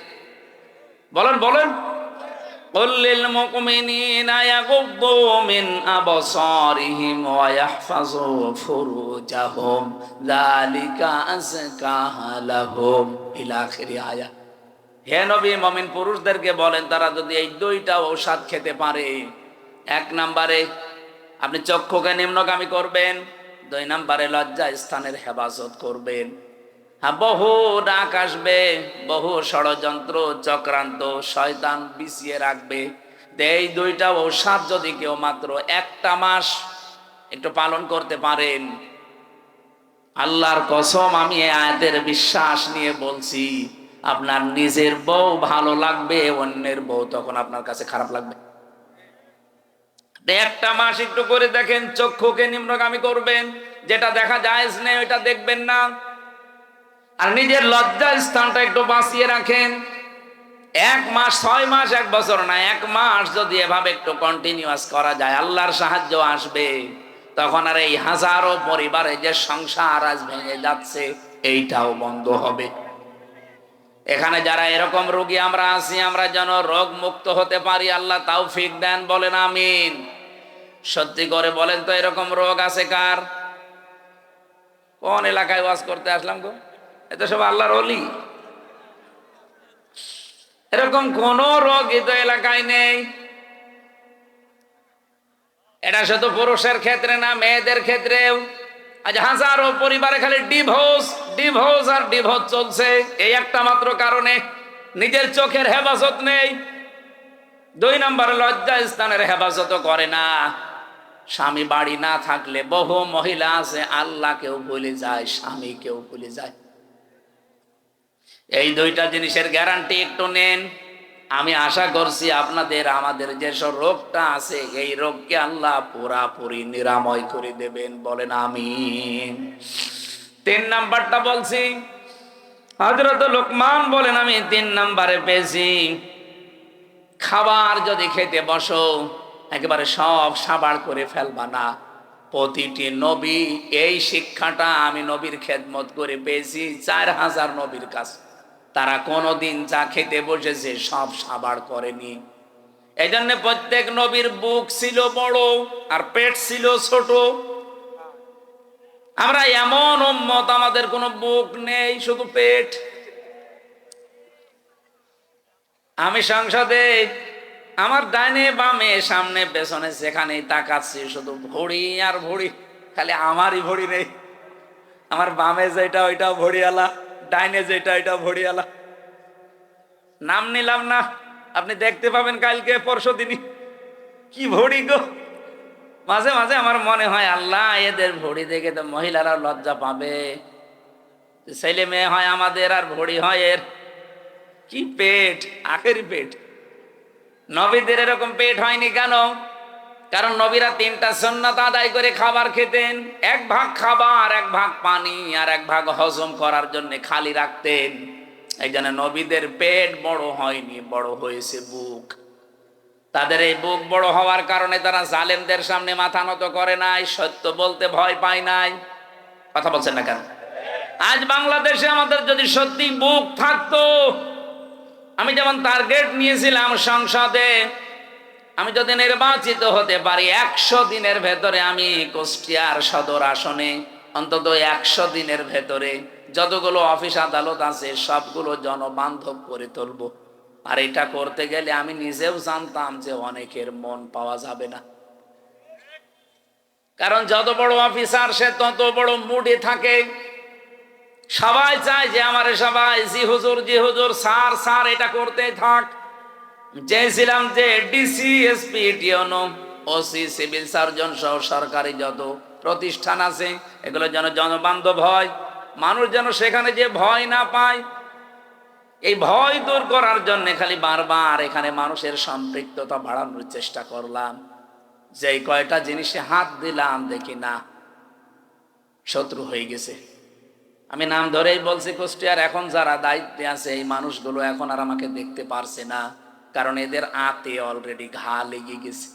Speaker 1: বলেন বলেন। قل للمؤمنين يغضوا من أبصارهم ويحفظوا فروجهم ذلك أزكى لهم إلى آخر آية। হে নবী, মুমিন পুরুষদেরকে বলেন তারা যদি এই 2টা ঔষধ খেতে পারে, 1 নম্বরে আপনি চক্ষুকে নিম্নগামী করবেন, 2 নম্বরে লজ্জা স্থানের হেফাজত করবেন। হ্যাঁ, বহু ডাক আসবে, বহু ষড়যন্ত্র চক্রান্ত শয়তান বিছিয়ে রাখবে। এই 2টা ঔষধ যদি কেউ মাত্র 1টা মাস একটু পালন করতে পারেন, আল্লাহর কসম আমি এই আয়াতের বিশ্বাস নিয়ে বলছি, আপনার নিজের বউ ভালো লাগবে, অন্যের বউ তখন আপনার কাছে খারাপ লাগবে। 1টা মাস একটু করে দেখেন, চক্ষুকে নিম্নগামী করবেন, যেটা দেখা যায় নেই ওইটা দেখবেন না, আর নিজের লজ্জা স্থানটা একটু বাঁচিয়ে রাখেন। 1 মাস 6 মাস 1 বছর না, 1 মাস যদি এভাবে একটু কন্টিনিউয়াস করা যায়, আল্লাহর সাহায্য আসবে। তখন আর এই হাজারো পরিবারে যে সংসার আজ ভেঙে যাচ্ছে, এইটাও বন্ধ হবে। এখানে যারা এরকম রোগী আমরা আছি, আমরা যেন রোগ মুক্ত হতে পারি, আল্লাহ তৌফিক দেন, বলেন আমিন। সত্যি করে বলেন তো, এরকম রোগ আছে কার? কোন এলাকায় ওয়াজ করতে আসলাম গো? এটা সব আল্লাহর ওলি। এরকম কোন রোগ তো এলাকায় নেই। এটা শুধু পুরুষের ক্ষেত্রে না, মেয়েদের ক্ষেত্রেও আজ হাজারো পরিবারে খালি ডিভোর্স ডিভোর্স আর ডিভোর্স চলছে, এই একটা মাত্র কারণে, নিজের চোখের হেফাজত নেই। 2 নম্বরে লজ্জা স্থানের হেফাজত করে না। স্বামী বাড়ি না থাকলে বহু মহিলা আছে আল্লাহকেও ভুলে যায়, স্বামীকেও ভুলে যায়। এই 2টা জিনিসের গ্যারান্টি একটু নেন, আমি আশা করছি আপনাদের আমাদের যেসব রোগটা আছে এই রোগকে আল্লাহ পুরাপুরি নিরাময় করে দেবেন, বলেন আমিন। 3 নাম্বারটা বলছি, হযরত লোকমান বলেন আমি 3 নাম্বারে পেয়েছি, খাবার যদি খেতে বসো একেবারে সব সাবাড় করে ফেলবা না। প্রতিটি নবী এই শিক্ষাটা আমি নবীর খেদমত করে পেয়েছি 4000 নবীর কাছে। তারা কোনোদিন যা খেতে বসেছে সব সাবাড় করেনি। এই জন্য প্রত্যেক নবীর বুক ছিল বড় আর পেট ছিল ছোট। আমরা এমন উম্মত, আমাদের কোনো বুক নেই, শুধু পেট। আমি সংসদে আমার ডাইনে বামে সামনে পেছনে যেখানেই তাকাচ্ছি শুধু ভড়ি আর ভড়ি, খালি আমারই ভড়ি নেই। আমার বামে যেটা ওইটাও ভড়িয়ালা, ডাইনে যেটা ওইটাও ভড়িয়ালা। নাম নিলাম না, আপনি দেখতে পাবেন কালকে পরশু দিনই কি ভড়ি গো। মাঝে মাঝে আমার মনে হয় আল্লাহ এদের ভড়ি দেখে তো মহিলারা লজ্জা পাবে, ছেলে মেয়ে হয় আমাদের আর ভড়ি হয় এর। কি পেট, আখেরি পেট। নবীদের এরকম পেট হয়নি কেন? কারণ নবীরা 3টা সুন্নাত আদায় করে খাবার খেতেন। 1 ভাগ খাবার, 1 ভাগ পানি, আর 1 ভাগ হজম করার জন্য খালি রাখতেন। এই জন্য নবীদের পেট বড় হয়নি, বড় হয়েছে বুক। তাদের এই বুক বড় হওয়ার কারণে তারা জালেমদের সামনে মাথা নত করে নাই, সত্য বলতে ভয় পায় নাই। কথা বলছেন না কেন? আজ বাংলাদেশে আমাদের যদি সত্যি বুক থাকতো, আমি যেমন টার্গেট নিয়েছিলাম সংসদে, আমি যদি নির্বাচিত হতে পারি 100 দিনের ভেতরে আমি কুষ্টিয়ার সদর আসনে অন্তত 100 দিনের ভেতরে যতগুলো অফিস আদালত আছে সবগুলো জনবান্ধব করে তুলবো। আর এটা করতে গেলে আমি নিজেও জানতাম যে অনেকের মন পাওয়া যাবে না, কারণ যত বড় অফিসার সে তত বড় মুডে থাকে। সবাই চায় যে আমার সবাই জি হুজুর জি হুজুর, স্যার স্যার, এটা করতে থাক। চেয়েছিলাম যে ডিসি এসপি টিওনো ওসি সিভিল সার্জন সহ সরকারি যত প্রতিষ্ঠান আছে এগুলো যেন জনবান্ধব হয়, মানুষ যেন সেখানে যে ভয় না পায়। এই ভয় দূর করার জন্য খালি বারবার এখানে মানুষের সম্পৃক্ততা বাড়ানোর চেষ্টা করলাম। যেই কয়টা জিনিসে হাত দিলাম দেখি না শত্রু হয়ে গেছে। আমি নাম ধরেই বলছি, কুষ্টিয়ার এখন যারা দায়িত্বে আছে এই মানুষগুলো এখন আর আমাকে দেখতে পারছে না, কারণ এদের আতে অলরেডি ঘা লেগে গেছে।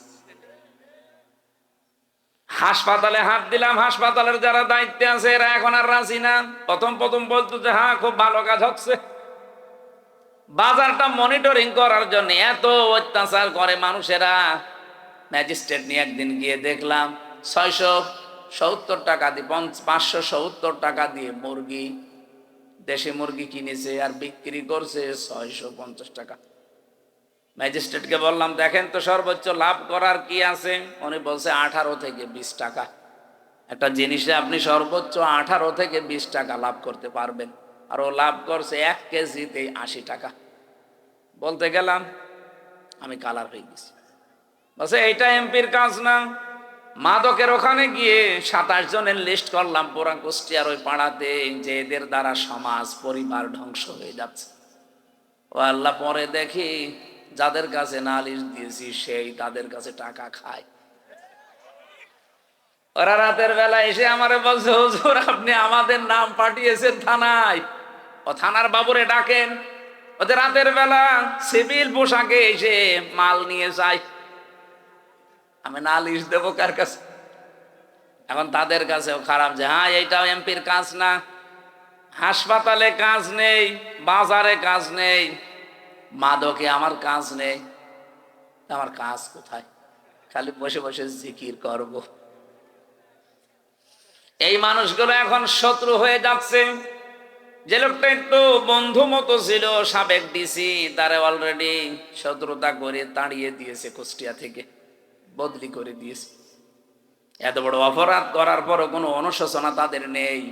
Speaker 1: হাসপাতালে হাত দিলাম, হাসপাতালের যারা দায়িত্বে আছে এরা এখন আর রাজি না। প্রথম প্রথম বলতো যে হ্যাঁ খুব ভালো কাজ হচ্ছে। বাজারটা মনিটরিং করার জন্য এত অত্যাচার করে মানুষেরা। ম্যাজিস্ট্রেট নিয়ে একদিন গিয়ে দেখলাম 670 টাকা দিয়ে 570 টাকা দিয়ে মুরগি, দেশি মুরগি কিনেছে আর বিক্রি করছে 650 টাকা। ম্যাজিস্ট্রেটকে বললাম দেখেন তো সর্বোচ্চ লাভ করার কি আছে। উনি বলছে 18 থেকে 20 টাকা। একটা জিনিসে আপনি সর্বোচ্চ 18 থেকে 20 টাকা লাভ করতে পারবেন, আর ও লাভ করছে 1 কেজিতে 80 টাকা। বলতে গেলাম আমি কালার হয়ে গেছি। বলছে এইটা এমপির কাজ না। মাদকের ওখানে গিয়ে 27 জনের লিস্ট করলাম পুরা কুষ্টিয়ার ওই পাড়াতে, যে এদের দ্বারা সমাজ পরিবার ধ্বংস হয়ে যাচ্ছে। ও আল্লাহ, পরে দেখি যাদের কাছে নালিশ দিয়েছি সেই তাদের কাছে টাকা খায়। ওরা রাতের বেলা এসে আমারে বলছে হুজুর আপনি আমাদের নাম পাঠিয়েছেন থানায়, ও থানার বাবুরে ডাকেন। ওদের রাতের বেলা সিভিল পোশাকে এসে মাল নিয়ে যায়। আমি নালিশ দেবো কার কাছে? এখন তাদের কাছেও খারাপ যে হ্যাঁ এইটাও এমপির কাজ না। হাসপাতালে কাজ নেই, বাজারে কাজ নেই, মাদকে আমার কাজ নেই। আমার কাজ কোথায়? খালি বসে বসে জিকির করব। এই মানুষগুলো এখন শত্রু হয়ে যাচ্ছে। যে লোকটা একটু বন্ধু মতো ছিল সাবেক ডিসি, তারা অলরেডি শত্রুতা করে তাড়িয়ে দিয়েছে, কুষ্টিয়া থেকে বদলি করে দিয়েছে। এত বড় অপরাধ করার পরও কোনো অনুশোচনা তাদের নেই।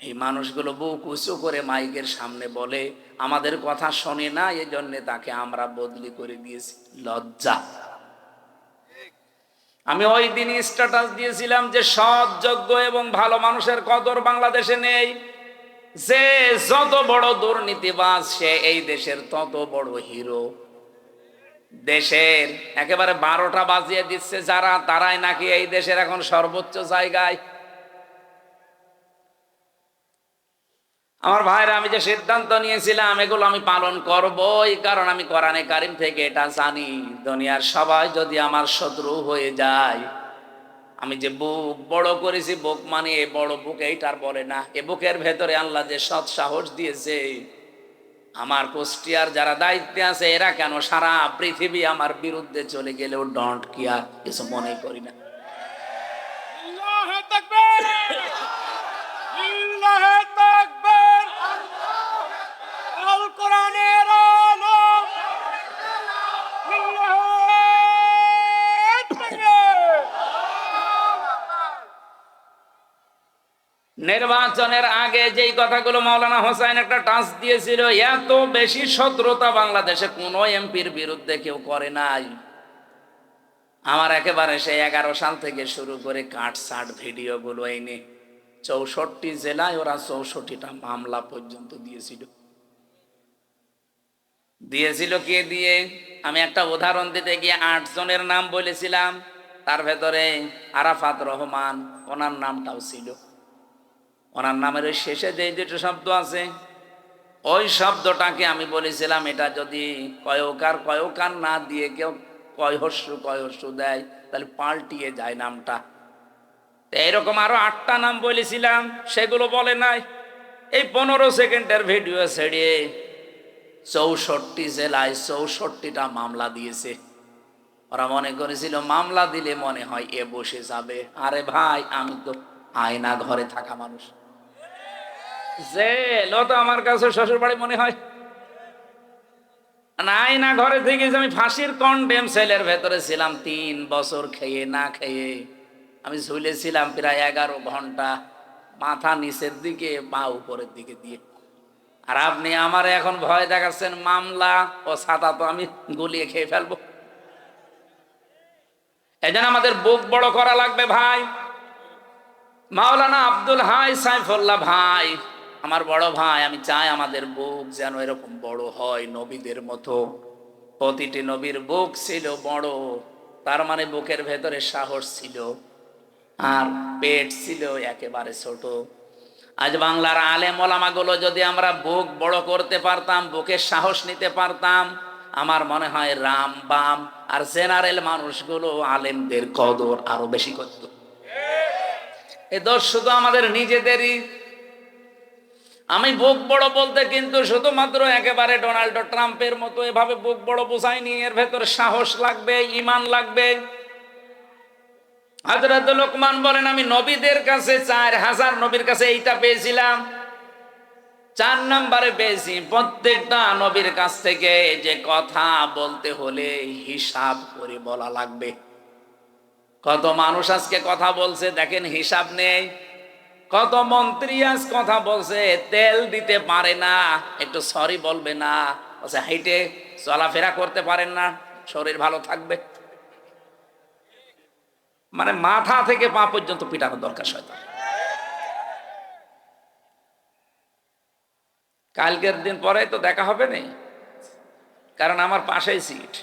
Speaker 1: এই মানুষগুলো বুক উঁচু করে মাইকের সামনে বলে আমাদের কথা শোনে না, এই জন্য তাকে আমরা বদলি করে দিয়েছি। লজ্জা। আমি ওই দিনই স্ট্যাটাস দিয়েছিলাম যে সৎ, যোগ্য এবং ভালো মানুষের কদর বাংলাদেশে নেই। যে যত বড় দুর্নীতিবাজ সে এই দেশের তত বড় হিরো। দেশের একেবারে 12টা বাজিয়ে দিচ্ছে যারা, তারাই নাকি এই দেশের এখন সর্বোচ্চ জায়গায়। আমার ভাইরা, আমি যে সিদ্ধান্ত নিয়েছিলাম এগুলো আমি পালন করবই, কারণ আমি কোরআনে কারিম থেকে এটা জানি, দুনিয়ার সবাই যদি আমার শত্রু হয়ে যায়, আমি যে বুক বড় করেছি, বুক মানে এ বড় বুক এইটার বলে না, এ বুকের ভেতরে আল্লাহ যে সৎ সাহস দিয়েছে, আমার কুষ্টিয়ার যারা দায়িত্বে আছে এরা কেন সারা পৃথিবী আমার বিরুদ্ধে চলে গেলেও ডন্ট কেয়ার, কিছু মনে করি না।
Speaker 2: আল্লাহু তাকবীর, আল্লাহু তাকবীর, আল কোরআনের আলো, আল্লাহু তাকবীর।
Speaker 1: নির্বাচনের আগে যেই কথাগুলো মাওলানা হোসেন একটা টাচ দিয়েছিল, এত বেশি শত্রুতা বাংলাদেশে কোন এমপির বিরুদ্ধে কেউ করে নাই। আমার একেবারে সেই 11 সাল থেকে শুরু করে কাটসাট ভিডিও গুলো এনে 64 জেলায় ওরা 64টা মামলা পর্যন্ত দিয়েছিল কে দিয়ে? আমি একটা উদাহরণ দিতে গিয়ে 8 জনের নাম বলেছিলাম, তার ভেতরে আরাফাত রহমান, ওনার নামটাও ছিল। ওনার নামের ওই শেষে যে দুটো শব্দ আছে, ওই শব্দটাকে আমি বলেছিলাম এটা যদি কয়কার না দিয়ে কেউ কয়হস্যু দেয় তাহলে পাল্টিয়ে যায় নামটা। এইরকম আরো 8টা নাম বলেছিলাম, সেগুলো বলে নাই। এই 15 সেকেন্ডের ভিডিও ছেড়ে 64 জেলায় 64টা মামলা দিয়েছে। ওরা মনে করেছিল মামলা দিলে মনে হয় এ বসে যাবে। আরে ভাই, আমি তো আয়না ঘরে থাকা মানুষ, জেল তো আমার কাছে শ্বশুর বাড়ি মনে হয় না। আয়না ঘরে থেকে যে আমি ফাঁসির কন্ডেম সেলের ভেতরে ছিলাম 3 বছর, খেয়ে না খেয়ে আমি ঝুলেছিলাম প্রায় 11 ঘন্টা, মাথা নিচের দিকে পা উপরের দিকে দিয়ে। আর আপনি আমার এখন ভয় দেখাচ্ছেন মামলা ও ছাতা তো আমি গুলিয়ে খেয়ে ফেলবো। এই জন্য আমাদের বুক বড় করা লাগবে ভাই। মাওলানা আব্দুল হাই সাইফুল্লাহ ভাই আমার বড় ভাই, আমি চাই আমাদের বুক যেন এরকম বড় হয় নবীদের মতো। প্রতিটি নবীর বুক ছিল বড়, তার মানে বুকের ভেতরে সাহস ছিল, আর পেট ছিল একেবারে ছোট। আজ বাংলার আলেম ওলামাগুলো যদি আমরা বুক বড় করতে পারতাম, বুকের সাহস নিতে পারতাম, আমার মনে হয় রাম বাম আর জেনারেল মানুষগুলো আলেমদের কদর আরো বেশি করত। এই দোষ শুধু আমাদের নিজেদেরই। আমি বুক বড় বলতে কিন্তু শুধুমাত্র একেবারে ডোনাল্ড ট্রাম্পের মতো এভাবে বুক বড় বোঝায়নি, এর ভেতরে সাহস লাগবে, ঈমান লাগবে। হযরত লোকমান বলেন, আমি নবীদের কাছে 4000 নবীর কাছে এইটা পেয়েছিলাম, 4 নম্বরে পেয়েছি। প্রত্যেকটা নবীর কাছ থেকে যে কথা বলতে হলে হিসাব করে বলা লাগবে। কত মানুষ আজকে কথা বলছে দেখেন, হিসাব নেই। কত মন্ত্রী আজ কথা বলছে, তেল দিতে পারে না, একটু সরি বলবে না, হাইটে চলাফেরা করতে পারেন না, শরীর ভালো থাকবে। মানে মাথা থেকে পা পর্যন্ত পিটানো দরকার শয়তান। কালকের দিন পরে তো দেখা হবে না, কারণ আমার পাশেই সিট,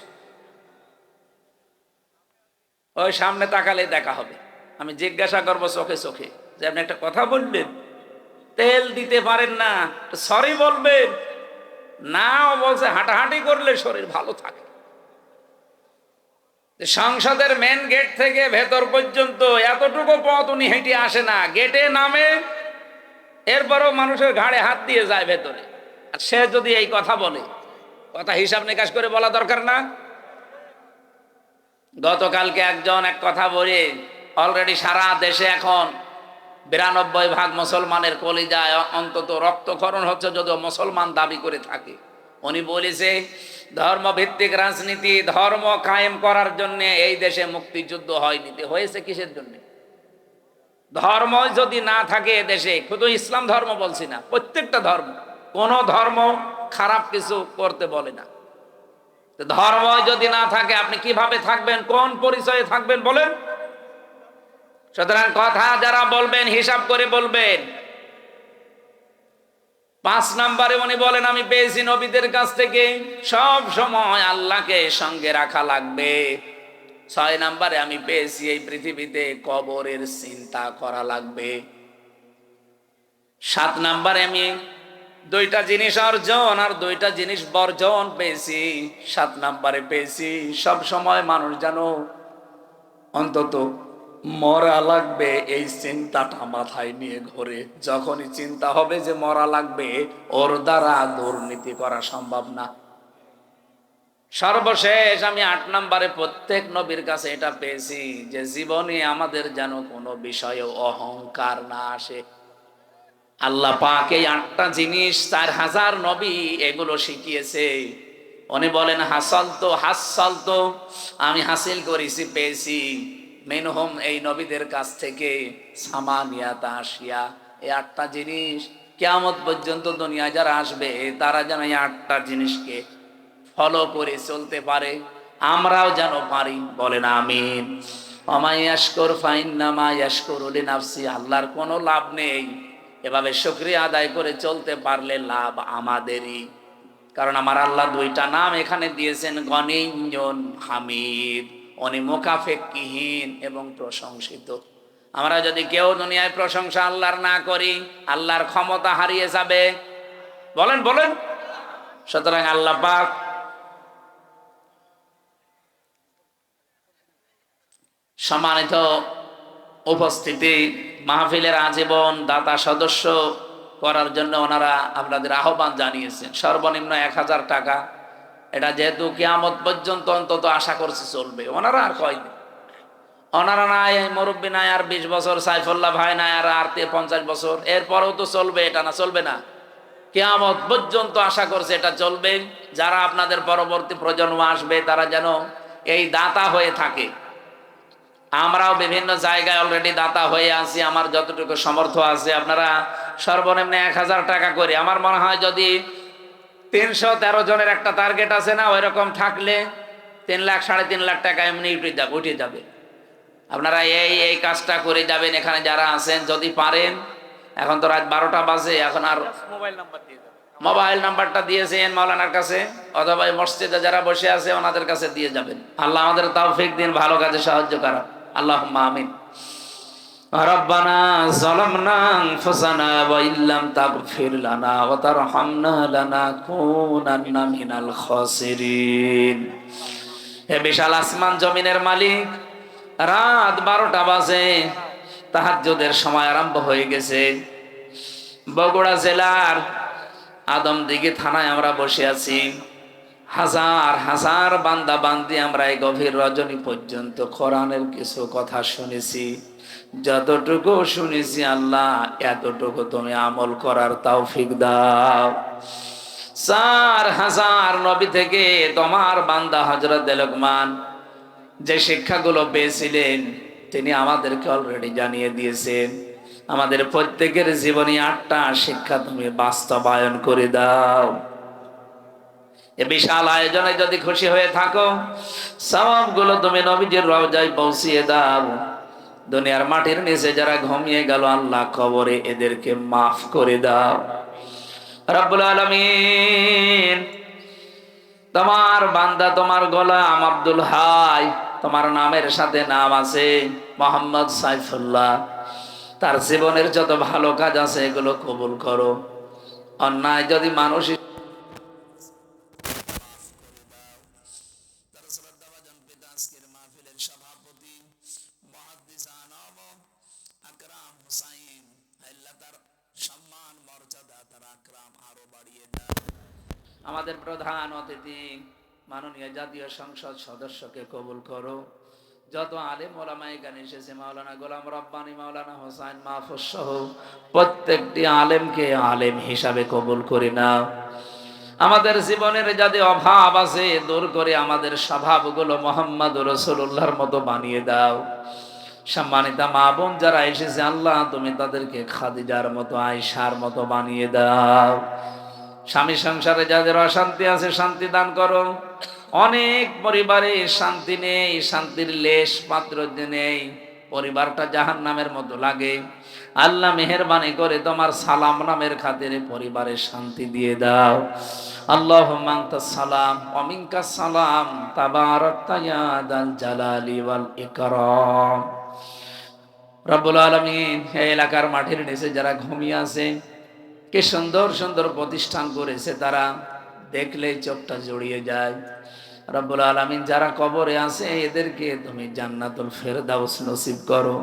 Speaker 1: ওই সামনে তাকালে দেখা হবে। আমি জিজ্ঞাসা করবো চোখে চোখে যে আপনি একটা কথা বললেন, তেল দিতে পারেন না, সরি বলবেন না। বলছে হাঁটাহাঁটি করলে শরীর ভালো থাকে। সংসদের মেন গেট থেকে ভেতর পর্যন্ত এতটুকু পথ উনি হেঁটে আসে না, গেটে নামে, এরপরও মানুষের ঘাড়ে হাত দিয়ে যায় ভেতরে। আর সে যদি এই কথা বলে, কথা হিসাব নিকাশ করে বলা দরকার না? গতকালকে একজন এক কথা বলে, অলরেডি সারা দেশে এখন 92% মুসলমানের কলিজায় অন্তত রক্তক্ষরণ হচ্ছে, যদিও মুসলমান দাবি করে থাকে। উনি বলেছে ধর্মভিত্তিক রাজনীতি, ধর্ম কায়েম করার জন্য এই দেশে মুক্তিযুদ্ধ হয়নি। হয়েছে কিসের জন্য? ধর্ম যদি না থাকে দেশে, শুধু ইসলাম ধর্ম বলছি না, প্রত্যেকটা ধর্ম, কোন ধর্ম খারাপ কিছু করতে বলে না। ধর্ম যদি না থাকে আপনি কিভাবে থাকবেন, কোন পরিচয়ে থাকবেন বলেন? সুতরাং কথা যারা বলবেন হিসাব করে বলবেন। 5 নম্বরে উনি বলেন আমি পেয়েছি নবীদের কাছ থেকে সব সময় আল্লাহকে সঙ্গে রাখা লাগবে। 6 নম্বরে আমি পেয়েছি এই পৃথিবীতে কবরের চিন্তা করা লাগবে। 7 নম্বরে আমি 2টা জিনিস অর্জন আর 2টা জিনিস বর্জন পেয়েছি। 7 নম্বরে পেয়েছি সব সময় মানুষ যেন অন্তত মরা লাগবে এই চিন্তাটা মাথায় নিয়ে ঘোরে। যখনই চিন্তা হবে যে মরা লাগবে, ওর দ্বারা দুর্নীতি করা সম্ভব না। সর্বশেষ আমি 8 নম্বরে প্রত্যেক নবীর কাছে এটা পেয়েছি যে জীবনে আমাদের যেন কোনো বিষয়ে অহংকার না আসে। আল্লাহ পাক এই 8টা জিনিস 4000 নবী এগুলো শিখিয়েছে। উনি বলেন হাসল তো আমি হাসিল করেছি, পেয়েছি মিনহুম এই নবীদের কাছ থেকে সামানিয়াতা আশিয়া, এই 8টা জিনিস কিয়ামত পর্যন্ত দুনিয়ায় যারা আসবে তারা যেন এই 8টা জিনিসকে ফলো করে চলতে পারে, আমরাও যেন পারি। বলেন আমিন। ওমাই ইয়াশকুর ফাইন্নামা ইয়াশকুরু লিনাফসি, আল্লাহর কোনো লাভ নেই, এভাবে শুকরিয়া আদায় করে চলতে পারলে লাভ আমাদেরই। কারণ আমার আল্লাহ 2টা নাম এখানে দিয়েছেন, গনিয়্যুন হামিদ, উনি মুকাফেক্কিহীন এবং প্রশংসিত। আমরা যদি কেউ দুনিয়ায় প্রশংসা আল্লাহর না করি, আল্লাহর ক্ষমতা হারিয়ে যাবে। বলেন বলেন। সুতরাং আল্লাহ পাক সম্মানিত উপস্থিতি, মাহফিলের আজীবন দাতা সদস্য করার জন্য ওনারা আপনাদের আহ্বান জানিয়েছেন। সর্বনিম্ন 1000 টাকা। এটা যেহেতু কিয়ামত পর্যন্ত অন্তত আশা করছে চলবে, ওনারা আর কয়দিন, ওনারা নাই মুরব্বী নাই আর 20 বছর, সাইফুল্লাহ ভাই নাই আর 50 বছর, এরপরেও তো চলবে, এটা না চলবে না, কিয়ামত পর্যন্ত আশা করছে এটা চলবে। যারা আপনাদের পরবর্তী প্রজন্ম আসবে তারা যেন এই দাতা হয়ে থাকে। আমরাও বিভিন্ন জায়গায় অলরেডি দাতা হয়ে আছি, আমার যতটুকু সামর্থ্য আছে। আপনারা সর্বনিম্ন 1000 টাকা করে, আমার মনে হয় যদি 313 জনের একটা টার্গেট আছে না, ওই রকম থাকলে 3 লাখ 3.5 লাখ টাকা এমনি উঠে যাবে। আপনারা এই কাজটা করে যাবেন এখানে যারা আছেন, যদি পারেন। এখন তো রাত 12টা বাজে, এখন আর মোবাইল নাম্বারটা দিয়েছেন মাওলানার কাছে, অথবা মসজিদে যারা বসে আছে ওনাদের কাছে দিয়ে যাবেন। আল্লাহ আমাদের তৌফিক দিন, ভালো কাজে সাহায্য করা। আল্লাহুম্মা আমিন। রব্বানা যালামনা আনফুসানা ওয়া ইল্লাম তাগফির লানা ওয়া তারহামনা লানাকুনান্না মিনাল খাসিরিন। হে বিশাল আসমান জমিনের মালিক, রাত 12টা বাজে, তাহাজ্জুদের সময় আরম্ভ হয়ে গেছে। বগুড়া জেলার আদমদিঘি থানায় আমরা বসে আছি। হাজার হাজার বান্দা বান্দি আমরা এই গভীর রজনী পর্যন্ত কোরআনের কিছু কথা শুনেছি। যতটুকু শুনেছি আল্লাহ এতটুকু তুমি আমল করার তৌফিক দাও। 4000 নবী থেকে তোমার বান্দা হযরত লোকমান যে শিক্ষাগুলো পেয়েছিলেন তিনি আমাদেরকে অলরেডি জানিয়ে দিয়েছেন। আমাদের প্রত্যেকের জীবনে 8টা শিক্ষা তুমি বাস্তবায়ন করে দাও। এ বিশাল আয়োজনে যদি খুশি হয়ে থাকো, সওয়াবগুলো তুমি নবীজির রওজায় পৌঁছিয়ে দাও। দুনিয়ার মাটির নিচে যারা ঘুমিয়ে গেল আল্লাহ কবরে এদেরকে মাফ করে দাও। রব্বুল আলামিন, তোমার বান্দা তোমার গোলাম আব্দুল হাই, তোমার নামের সাথে নাম আছে মোহাম্মদ সাইফুল্লাহ, তার জীবনের যত ভালো কাজ আছে এগুলো কবুল করো। অন্যায় যদি মানুষ আমাদের প্রধান অতিথি মাননীয় জাতীয় সংসদ সদস্যকে কবুল করো। যত আলেম ওলামা এখানে এসেছে, মাওলানা গোলাম রব্বানী, মাওলানা হোসাইন মাহফুজ সহ প্রত্যেকটি আলেমকে আলেম হিসাবে কবুল করে নাও। আমাদের জীবনের যাদের অভাব আছে দূর করে আমাদের স্বভাবগুলো মুহাম্মদ রাসূলুল্লাহর মতো বানিয়ে দাও। সম্মানিত মা বোন যারা এসেছে আল্লাহ তুমি তাদেরকে খাদিজার মতো, আয়েশার মতো বানিয়ে দাও। স্বামী সংসারে যাদের অশান্তি আছে শান্তি দান করো। অনেক পরিবারে শান্তি নেই, শান্তির লেশ মাত্র নেই। পরিবারটা জাহান্নামের মতো লাগে। আল্লাহ মেহেরবানি করে তোমার সালাম নামের খাতিরে পরিবারের শান্তি দিয়ে দাও। আল্লাহুম্মা আনতাস সালাম ওয়া মিনকাস সালাম তাবারাকতা ইয়া দাল জালালি ওয়াল ইকরাম। রব্বুল আলামিন, এই এলাকার মাটির নিচে যারা ঘুমিয়ে আছে, কি সুন্দর সুন্দর প্রতিষ্ঠান করেছে, তারা দেখলেই চোখটা জড়িয়ে যায়। রব্বুল আলামিন, যারা কবরে আছে এদেরকে তুমি জান্নাতুল ফেরদাউস নসিব করো।